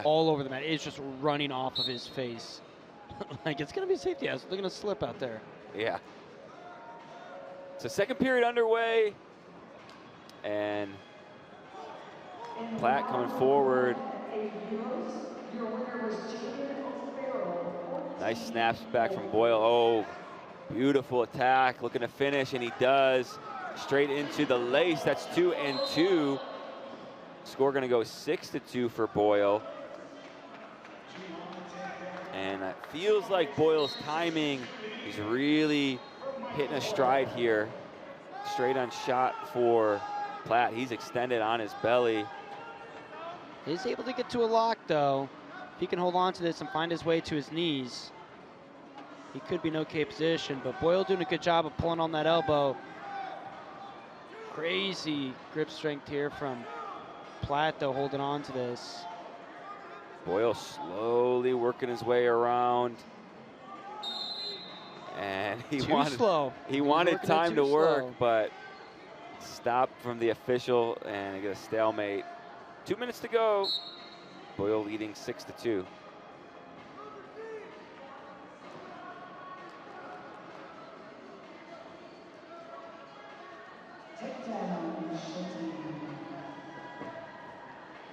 S2: all over the mat. It's just running off of his face. Like, it's going to be safety. They're going to slip out there.
S1: Yeah. So second period underway, and Platt coming forward. Nice snaps back from Boyle. Oh, beautiful attack, looking to finish, and he does. Straight into the lace. That's 2-2. Score going to go 6-2 for Boyle. And it feels like Boyle's timing is really hitting a stride here. Straight on shot for Platt. He's extended on his belly.
S2: He's able to get to a lock, though. If he can hold on to this and find his way to his knees, he could be in okay position, but Boyle doing a good job of pulling on that elbow. Crazy grip strength here from Platt, though, holding on to this.
S1: Boyle slowly working his way around. And he wanted time to work, but stopped from the official and get a stalemate. 2 minutes to go. Boyle leading 6-2.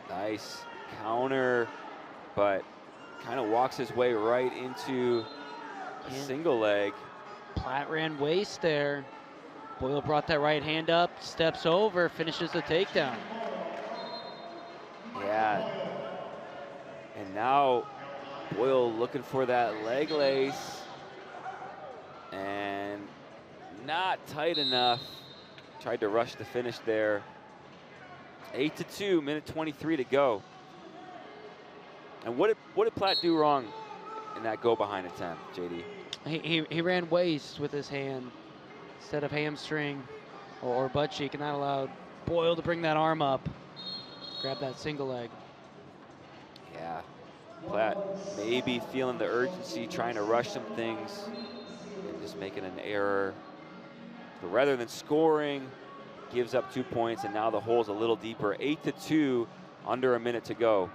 S1: Nice counter, but kind of walks his way right into a single leg.
S2: Platt ran waist there. Boyle brought that right hand up, steps over, finishes the takedown.
S1: Yeah. And now Boyle looking for that leg lace. And not tight enough. Tried to rush the finish there. 8-2, minute 23 to go. And what did Platt do wrong in that go behind attempt, JD?
S2: He ran waist with his hand instead of hamstring or butt cheek, and that allowed Boyle to bring that arm up, grab that single leg.
S1: Yeah, Platt maybe feeling the urgency, trying to rush some things, and just making an error. But rather than scoring, gives up 2 points, and now the hole's a little deeper. 8-2, under a minute to go.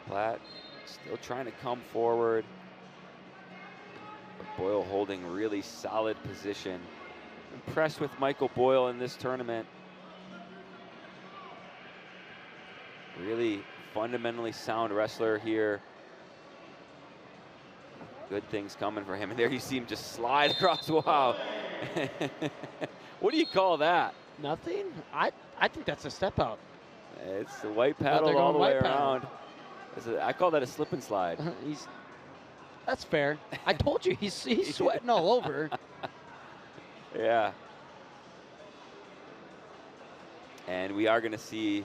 S1: Platt still trying to come forward. But Boyle holding really solid position. Impressed with Michael Boyle in this tournament. Really fundamentally sound wrestler here. Good things coming for him. And there you see him just slide across. Wow. What do you call that?
S2: Nothing? I think that's a step out.
S1: It's the white paddle all the way around. I call that a slip and slide.
S2: That's fair. I told you, he's sweating all over.
S1: Yeah. And we are going to see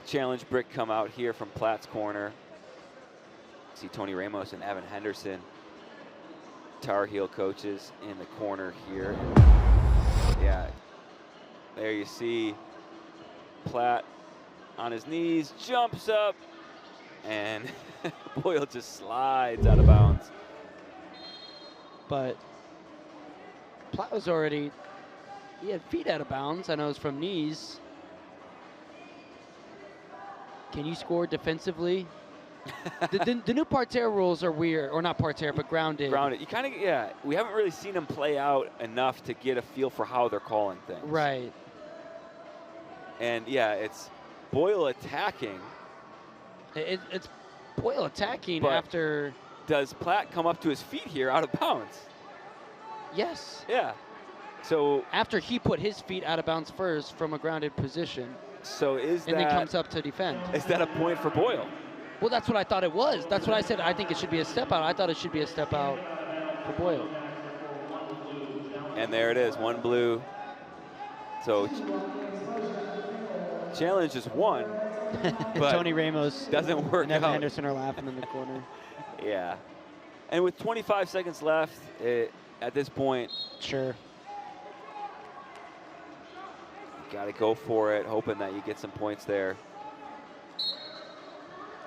S1: a challenge brick come out here from Platt's corner. See Tony Ramos and Evan Henderson, Tar Heel coaches, in the corner here. Yeah. There you see Platt on his knees, jumps up, and Boyle just slides out of bounds.
S2: But Platt was already, he had feet out of bounds. I know it's from knees. Can you score defensively? the new parterre rules are weird, or not parterre, but grounded.
S1: Grounded. You kind of, yeah, we haven't really seen them play out enough to get a feel for how they're calling things.
S2: Right.
S1: And yeah, it's Boyle attacking.
S2: It's Boyle attacking
S1: but
S2: after.
S1: Does Platt come up to his feet here out of bounds?
S2: Yes.
S1: Yeah. So
S2: after he put his feet out of bounds first from a grounded position.
S1: So is that?
S2: And then comes up to defend.
S1: Is that a point for Boyle?
S2: Well, that's what I thought it was. That's what I said. I think it should be a step out. I thought it should be a step out for Boyle.
S1: And there it is, one blue. So challenge is won. But
S2: Tony Ramos
S1: doesn't work
S2: and Evan
S1: out.
S2: Henderson are laughing in the corner.
S1: Yeah. And with 25 seconds left, at this point,
S2: sure,
S1: you got to go for it, hoping that you get some points there.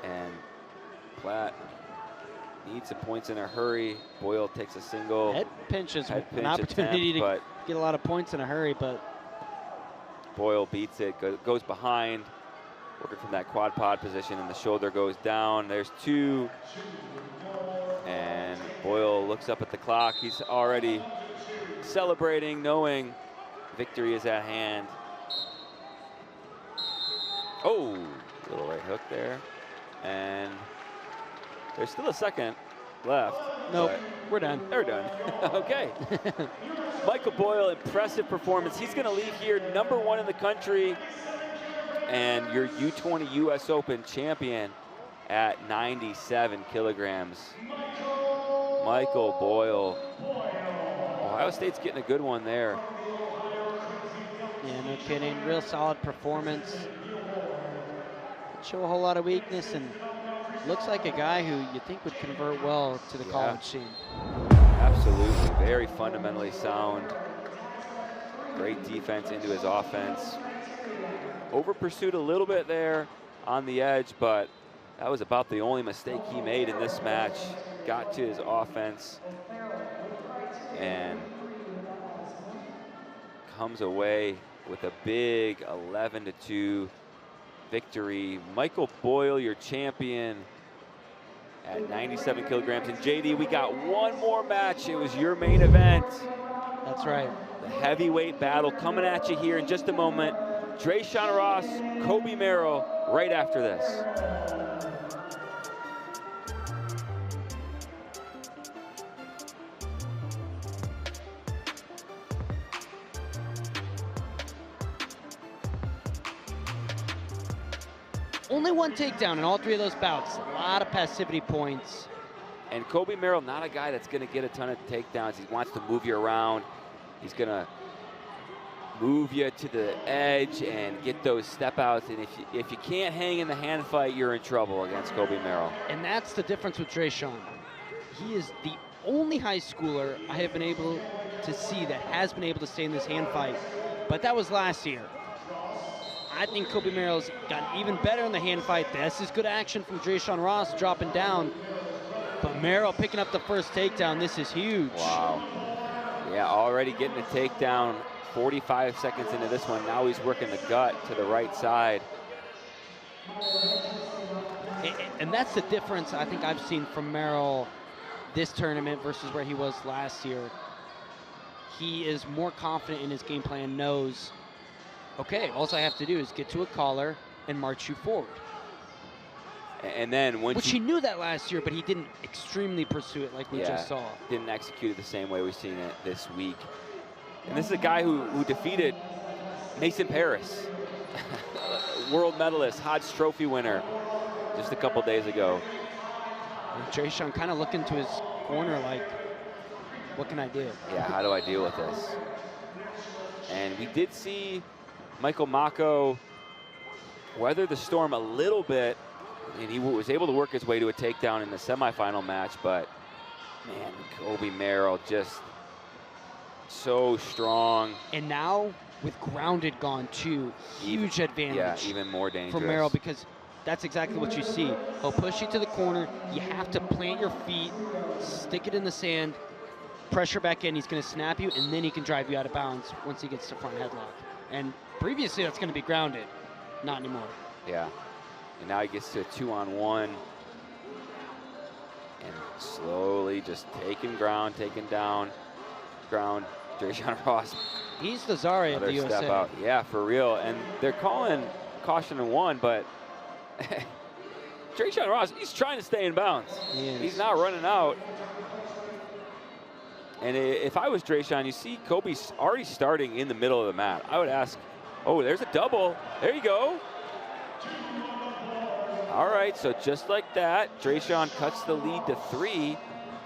S1: And Platt needs some points in a hurry. Boyle takes a single.
S2: Head pinch is
S1: an
S2: opportunity
S1: attempt,
S2: to get a lot of points in a hurry, but
S1: Boyle beats it, goes behind, working from that quad pod position, and the shoulder goes down. There's two. And Boyle looks up at the clock. He's already celebrating, knowing victory is at hand. Oh, little right hook there. And there's still a second left.
S2: Nope, we're done.
S1: They're done. Okay. Michael Boyle, impressive performance. He's going to leave here #1 in the country and your U20 US Open champion at 97 kilograms. Michael Boyle. Ohio State's getting a good one there.
S2: Yeah, no kidding. Real solid performance. Didn't show a whole lot of weakness, and looks like a guy who you think would convert well to the college scene.
S1: Absolutely. Very fundamentally sound. Great defense into his offense. Over pursued a little bit there on the edge, but that was about the only mistake he made in this match. Got to his offense and comes away with a big 11-2 victory. Michael Boyle, your champion at 97 kilograms. And JD, we got one more match. It was your main event.
S2: That's right.
S1: The heavyweight battle coming at you here in just a moment. Drayshawn Ross, Kobe Merrill, right after this.
S2: Only one takedown in all three of those bouts. A lot of passivity points.
S1: And Kobe Merrill, not a guy that's going to get a ton of takedowns. He wants to move you around. He's going to move you to the edge and get those step outs. And if you can't hang in the hand fight, you're in trouble against Kobe Merrill.
S2: And that's the difference with Drayshawn. He is the only high schooler I have been able to see that has been able to stay in this hand fight. But that was last year. I think Kobe Merrill's gotten even better in the hand fight. This is good action from Drayshawn Ross dropping down. But Merrill picking up the first takedown. This is huge.
S1: Wow. Yeah, already getting a takedown 45 seconds into this one. Now he's working the gut to the right side.
S2: And that's the difference I think I've seen from Merrill this tournament versus where he was last year. He is more confident in his game plan, knows, okay, all I have to do is get to a collar and march you forward.
S1: And then once
S2: he knew that last year, but he didn't extremely pursue it like we just saw.
S1: Didn't execute it the same way we've seen it this week. And this is a guy who defeated Mason Paris, world medalist, Hodge Trophy winner, just a couple days ago.
S2: And Drayshawn kind of looking to his corner like, what can I do?
S1: Yeah, how do I deal with this? And we did see Michael Mako weather the storm a little bit, and he was able to work his way to a takedown in the semifinal match, but man, Kobe Merrill just so strong.
S2: And now with grounded gone too, huge advantage.
S1: Yeah, even more dangerous.
S2: For Merrill, because that's exactly what you see. He'll push you to the corner. You have to plant your feet, stick it in the sand, pressure back in. He's going to snap you, and then he can drive you out of bounds once he gets to front headlock. And previously, that's going to be grounded. Not anymore.
S1: Yeah. And now he gets to a 2-on-1. And slowly just taking ground, taking down ground. Drayshawn Ross.
S2: He's the Zari of the USA.
S1: Step out. Yeah, for real. And they're calling caution in one, but Drayshawn Ross, he's trying to stay in bounds. He's not running out. And if I was Drayshawn, you see Kobe's already starting in the middle of the mat. I would ask, oh, there's a double. There you go. All right, so just like that, Drayshawn cuts the lead to 3.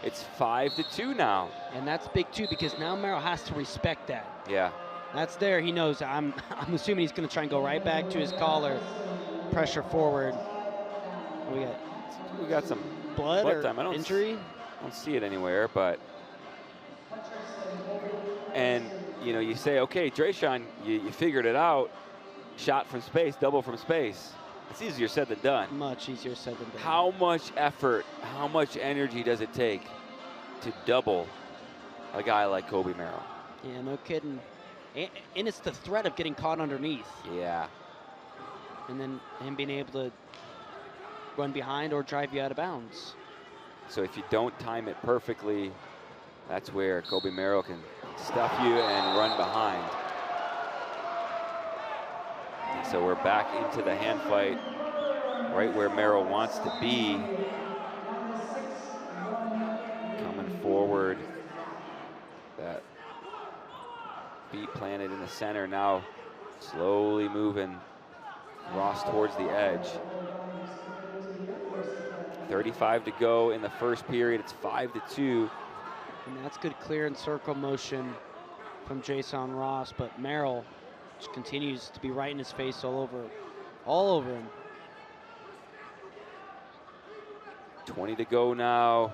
S1: It's 5-2 now.
S2: And that's big too, because now Merrill has to respect that.
S1: Yeah.
S2: That's there. He knows. I'm assuming he's going to try and go right back to his collar, pressure forward.
S1: We got some
S2: blood or
S1: time.
S2: injury.
S1: I don't see it anywhere, but. And, you know, you say, okay, Drayshawn, you figured it out. Shot from space, double from space. It's easier said than done.
S2: Much easier said than done.
S1: How much effort, how much energy does it take to double a guy like Kobe Merrill?
S2: Yeah, no kidding. And it's the threat of getting caught underneath.
S1: Yeah.
S2: And then him being able to run behind or drive you out of bounds.
S1: So if you don't time it perfectly, that's where Kobe Merrill can stuff you and run behind. And so we're back into the hand fight, right where Merrill wants to be. Coming forward, that feet planted in the center, now slowly moving Ross towards the edge. 35 to go in the first period. It's 5-2.
S2: And that's good clear and circle motion from Drayshawn Ross, but Merrill Just continues to be right in his face all over him.
S1: 20 to go now.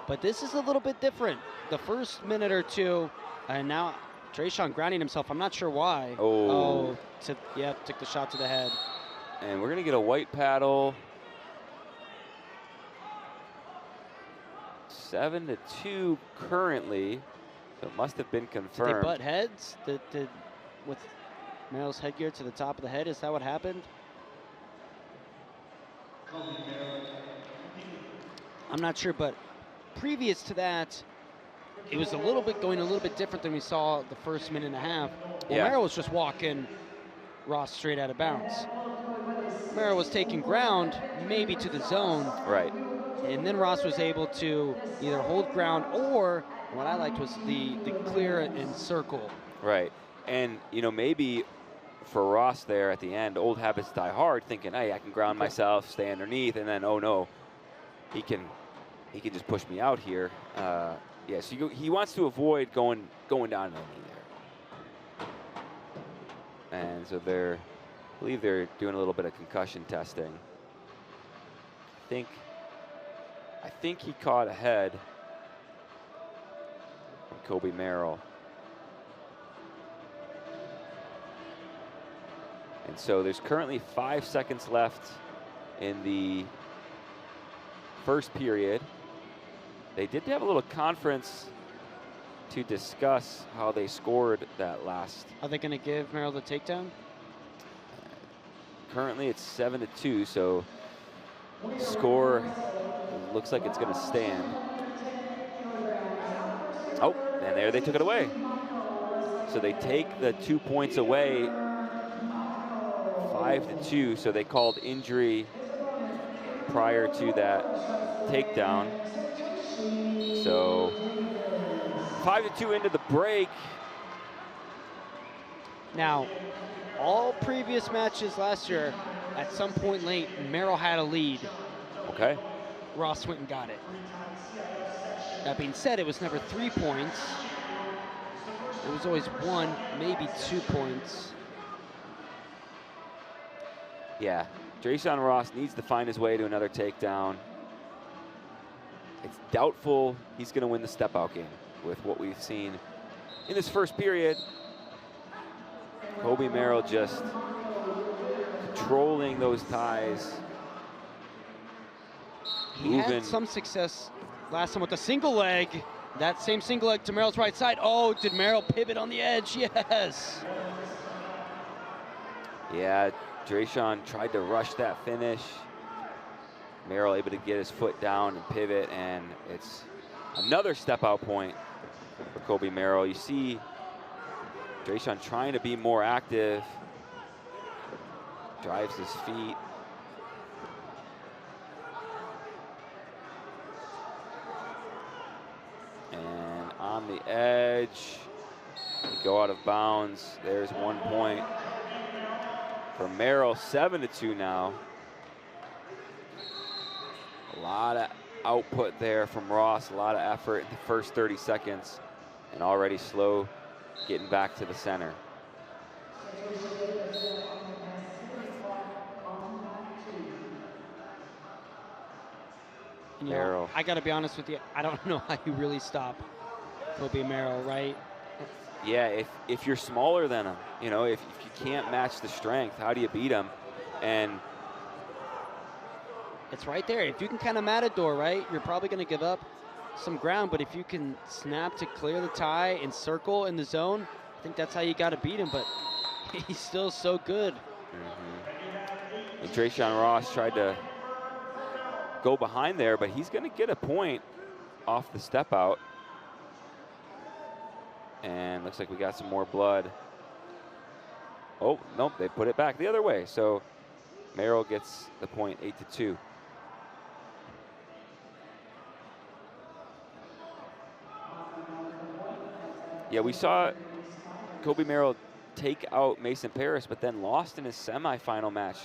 S2: But this is a little bit different. The first minute or two, and now Drayshawn grounding himself. I'm not sure why. Took the shot to the head.
S1: And we're going to get a white paddle. 7-2 currently. So it must have been confirmed.
S2: Did they butt heads? With Merrill's headgear to the top of the head? Is that what happened? I'm not sure, but previous to that, it was going a little bit different than we saw the first minute and a half. Well,
S1: Yeah.
S2: Merrill was just walking Ross straight out of bounds. Merrill was taking ground, maybe to the zone.
S1: Right.
S2: And then Ross was able to either hold ground or what I liked was the clear and circle.
S1: Right. And, you know, maybe for Ross there at the end, old habits die hard, thinking, hey, I can ground myself, stay underneath, and then, oh, no, he can just push me out here. Yeah, so he wants to avoid going down on the knee there. And so I believe they're doing a little bit of concussion testing. I think he caught a head from Kobe Merrill. And so there's currently 5 seconds left in the first period. They did have a little conference to discuss how they scored that last.
S2: Are they going to give Merrill the takedown?
S1: Currently it's 7-2, so score looks like it's going to stand. Oh, and there they took it away. So they take the 2 points away, 5-2, so they called injury prior to that takedown. So 5-2 into the break.
S2: Now, all previous matches last year, at some point late, Merrill had a lead.
S1: Okay.
S2: Ross went and got it. That being said, it was never 3 points. It was always 1, maybe 2 points.
S1: Yeah, Drayshawn Ross needs to find his way to another takedown. It's doubtful he's going to win the step-out game with what we've seen in this first period. Kobe Merrill just controlling those ties.
S2: He had some success last time with the single leg. That same single leg to Merrill's right side. Oh, did Merrill pivot on the edge? Yes.
S1: Yeah, Drayshawn tried to rush that finish. Merrill able to get his foot down and pivot, and it's another step-out point for Kobe Merrill. You see Drayshawn trying to be more active. Drives his feet. And on the edge, they go out of bounds. There's 1 point for Merrill, 7-2 now. A lot of output there from Ross, a lot of effort in the first 30 seconds, and already slow getting back to the center. Merrill.
S2: I got to be honest with you, I don't know how you really stop Kobe Merrill, right?
S1: Yeah, if you're smaller than him, you know, if you can't match the strength, how do you beat him? And
S2: it's right there. If you can kind of matador, right, you're probably going to give up some ground, but if you can snap to clear the tie and circle in the zone, I think that's how you got to beat him, but he's still so good.
S1: Mm-hmm. And Drayshawn Ross tried to go behind there, but he's going to get a point off the step out. And looks like we got some more blood. Oh, nope, they put it back the other way. So Merrill gets the point, 8-2. Yeah, we saw Kobe Merrill take out Mason Parris, but then lost in his semifinal match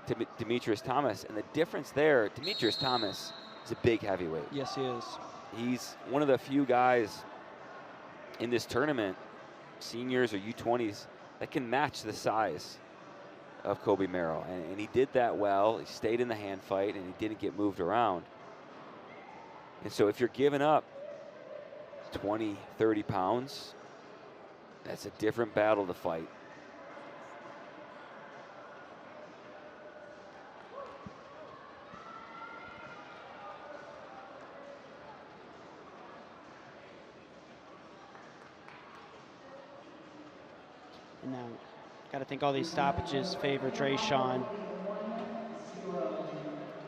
S1: to Demetrius Thomas. And the difference there, Demetrius Thomas is a big heavyweight.
S2: Yes, he is.
S1: He's one of the few guys in this tournament seniors or U20s that can match the size of Kobe Merrill. And he did that well. He stayed in the hand fight, and he didn't get moved around. And so if you're giving up 20, 30 pounds, that's a different battle to fight.
S2: And now, got to think all these stoppages favor Drayshawn.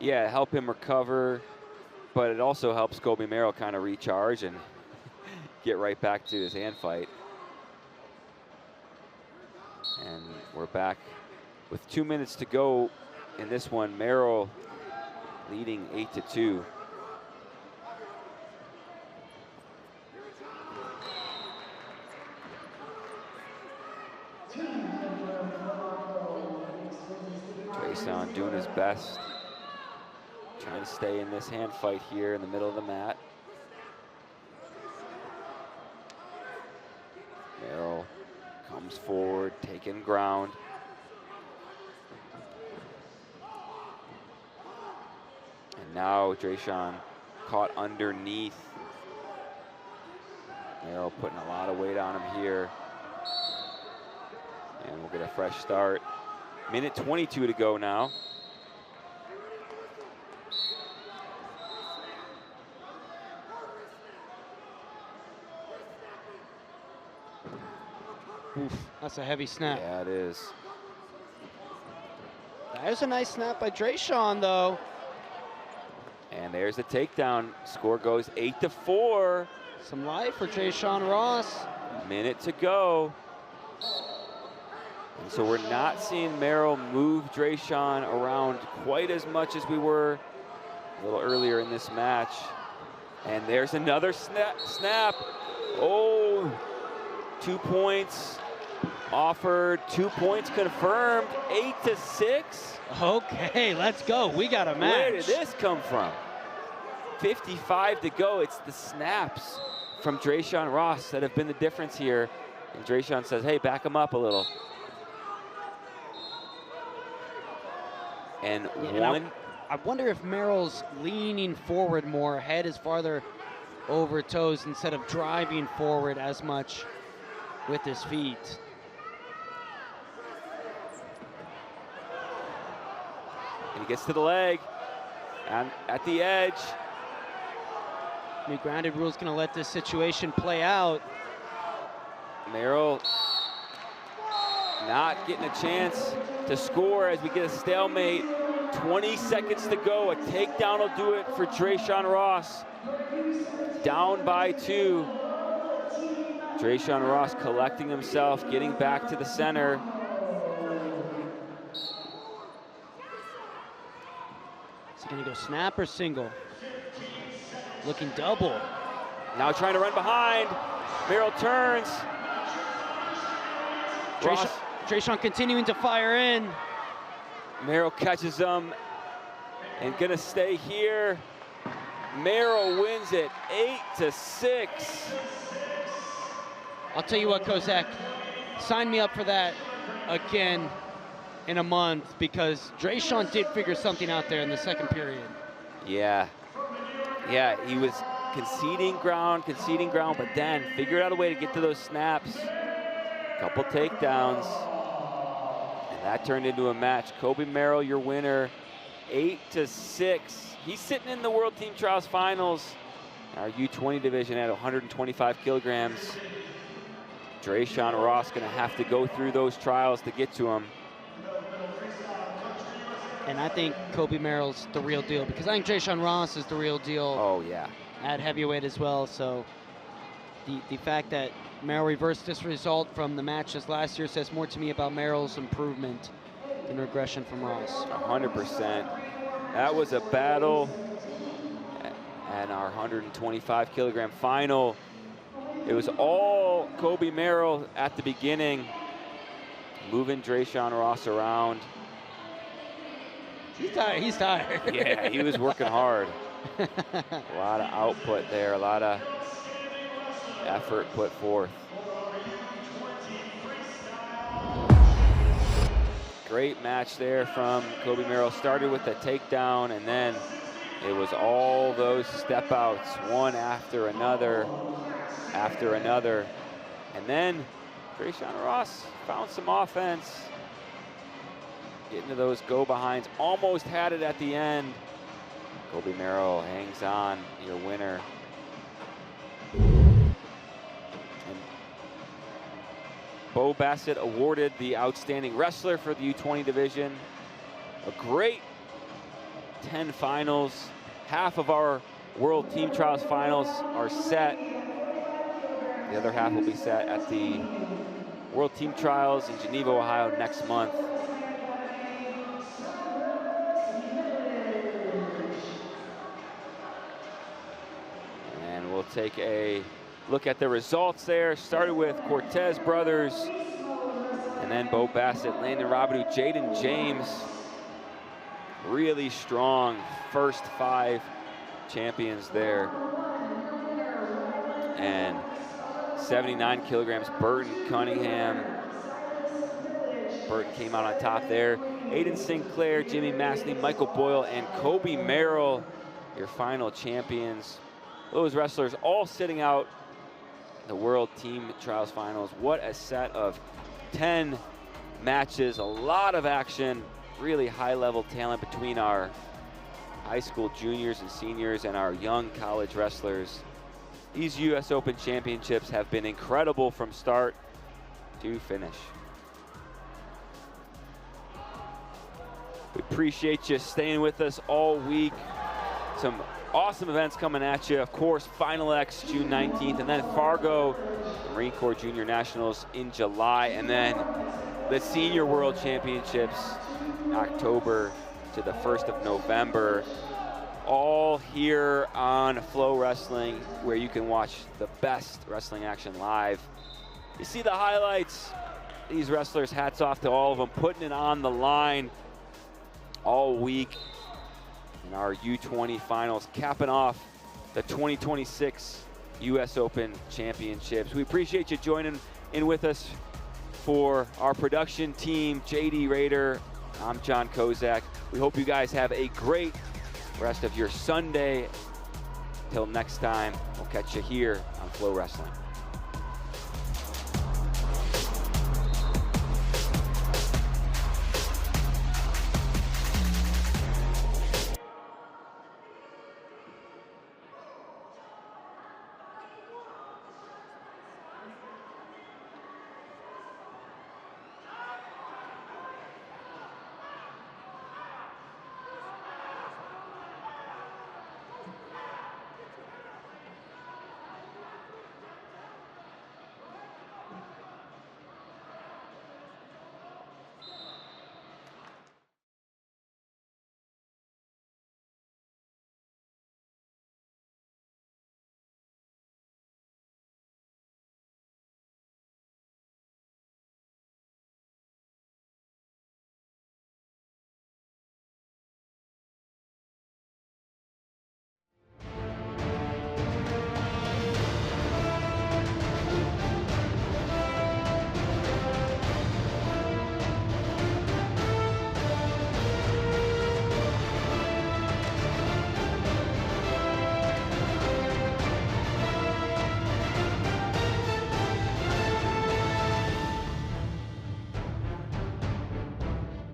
S1: Yeah, help him recover, but it also helps Kobe Merrill kind of recharge and get right back to his hand fight. And we're back with 2 minutes to go in this one. Merrill leading 8-2. Drayshawn doing his best, trying to stay in this hand fight here in the middle of the mat. Merrill comes forward, taking ground. And now Drayshawn caught underneath. Merrill putting a lot of weight on him here. And we'll get a fresh start. Minute 22 to go now.
S2: Oof, that's a heavy snap.
S1: Yeah, it is.
S2: There's a nice snap by Drayshawn, though.
S1: And there's the takedown. Score goes 8-4.
S2: Some life for Drayshawn Ross.
S1: Minute to go. And so we're not seeing Merrill move Drayshawn around quite as much as we were a little earlier in this match. And there's another snap. Oh, 2 points offered, 2 points confirmed, 8-6.
S2: Okay, let's go. We got a match.
S1: Where did this come from? 55 to go. It's the snaps from Drayshawn Ross that have been the difference here. And Drayshawn says, hey, back him up a little. And
S2: I wonder if Merrill's leaning forward more, head is farther over toes instead of driving forward as much with his feet.
S1: And he gets to the leg, and at the edge.
S2: New grounded rule's gonna let this situation play out.
S1: Merrill not getting a chance to score as we get a stalemate. 20 seconds to go. A takedown will do it for Drayshawn Ross. Down by 2. Drayshawn Ross collecting himself, getting back to the center.
S2: Is he gonna go snap or single? Looking double.
S1: Now trying to run behind. Merrill turns.
S2: Drayshawn continuing to fire in.
S1: Merrill catches him and gonna stay here. Merrill wins it 8-6.
S2: I'll tell you what, Kozak, sign me up for that again in a month, because Drayshawn did figure something out there in the second period.
S1: Yeah, he was conceding ground, but then figured out a way to get to those snaps. Couple takedowns, and that turned into a match. Kobe Merrill, your winner, 8-6. He's sitting in the World Team Trials Finals, our U20 division at 125 kilograms. Drayshawn Ross gonna have to go through those trials to get to him.
S2: And I think Kobe Merrill's the real deal, because I think Drayshawn Ross is the real deal.
S1: Oh yeah.
S2: At heavyweight as well. So the fact that Merrill reversed this result from the matches last year says more to me about Merrill's improvement than regression from Ross.
S1: 100%. That was a battle at our 125 kilogram final. It was all Kobe Merrill at the beginning, moving Drayshawn Ross around.
S2: He's tired. He's tired.
S1: Yeah, he was working hard. A lot of output there, a lot of effort put forth. Great match there from Kobe Merrill. Started with a takedown, and then it was all those step outs, one after another, And then Trayshawn Ross found some offense, getting to those go-behinds, almost had it at the end. Kobe Merrill hangs on, your winner. And Bo Bassett awarded the Outstanding Wrestler for the U20 division. A great 10 finals. Half of our World Team Trials finals are set. The other half will be set at the World Team Trials in Geneva, Ohio next month. And we'll take a look at the results there. Started with Cortez brothers, and then Bo Bassett, Landon Robidoux, Jaden James. Really strong first 5 champions there. And 79 kilograms, Burton Cunningham. Burton came out on top there. Aiden Sinclair, Jimmy Massney, Michael Boyle, and Kobe Merrill, your final champions. Those wrestlers all sitting out the World Team Trials Finals. What a set of 10 matches, a lot of action, really high-level talent between our high school juniors and seniors and our young college wrestlers. These U.S. Open championships have been incredible from start to finish. We appreciate you staying with us all week. Some awesome events coming at you. Of course, Final X June 19th, and then Fargo, the Marine Corps Junior Nationals in July, and then the Senior World Championships October to the 1st of November. All here on FloWrestling, where you can watch the best wrestling action live. You see the highlights. These wrestlers, hats off to all of them, putting it on the line all week in our U20 finals, capping off the 2026 U.S. Open Championships. We appreciate you joining in with us. For our production team, JD Rader, I'm John Kozak. We hope you guys have a great rest of your Sunday. Till next time, we'll catch you here on FloWrestling.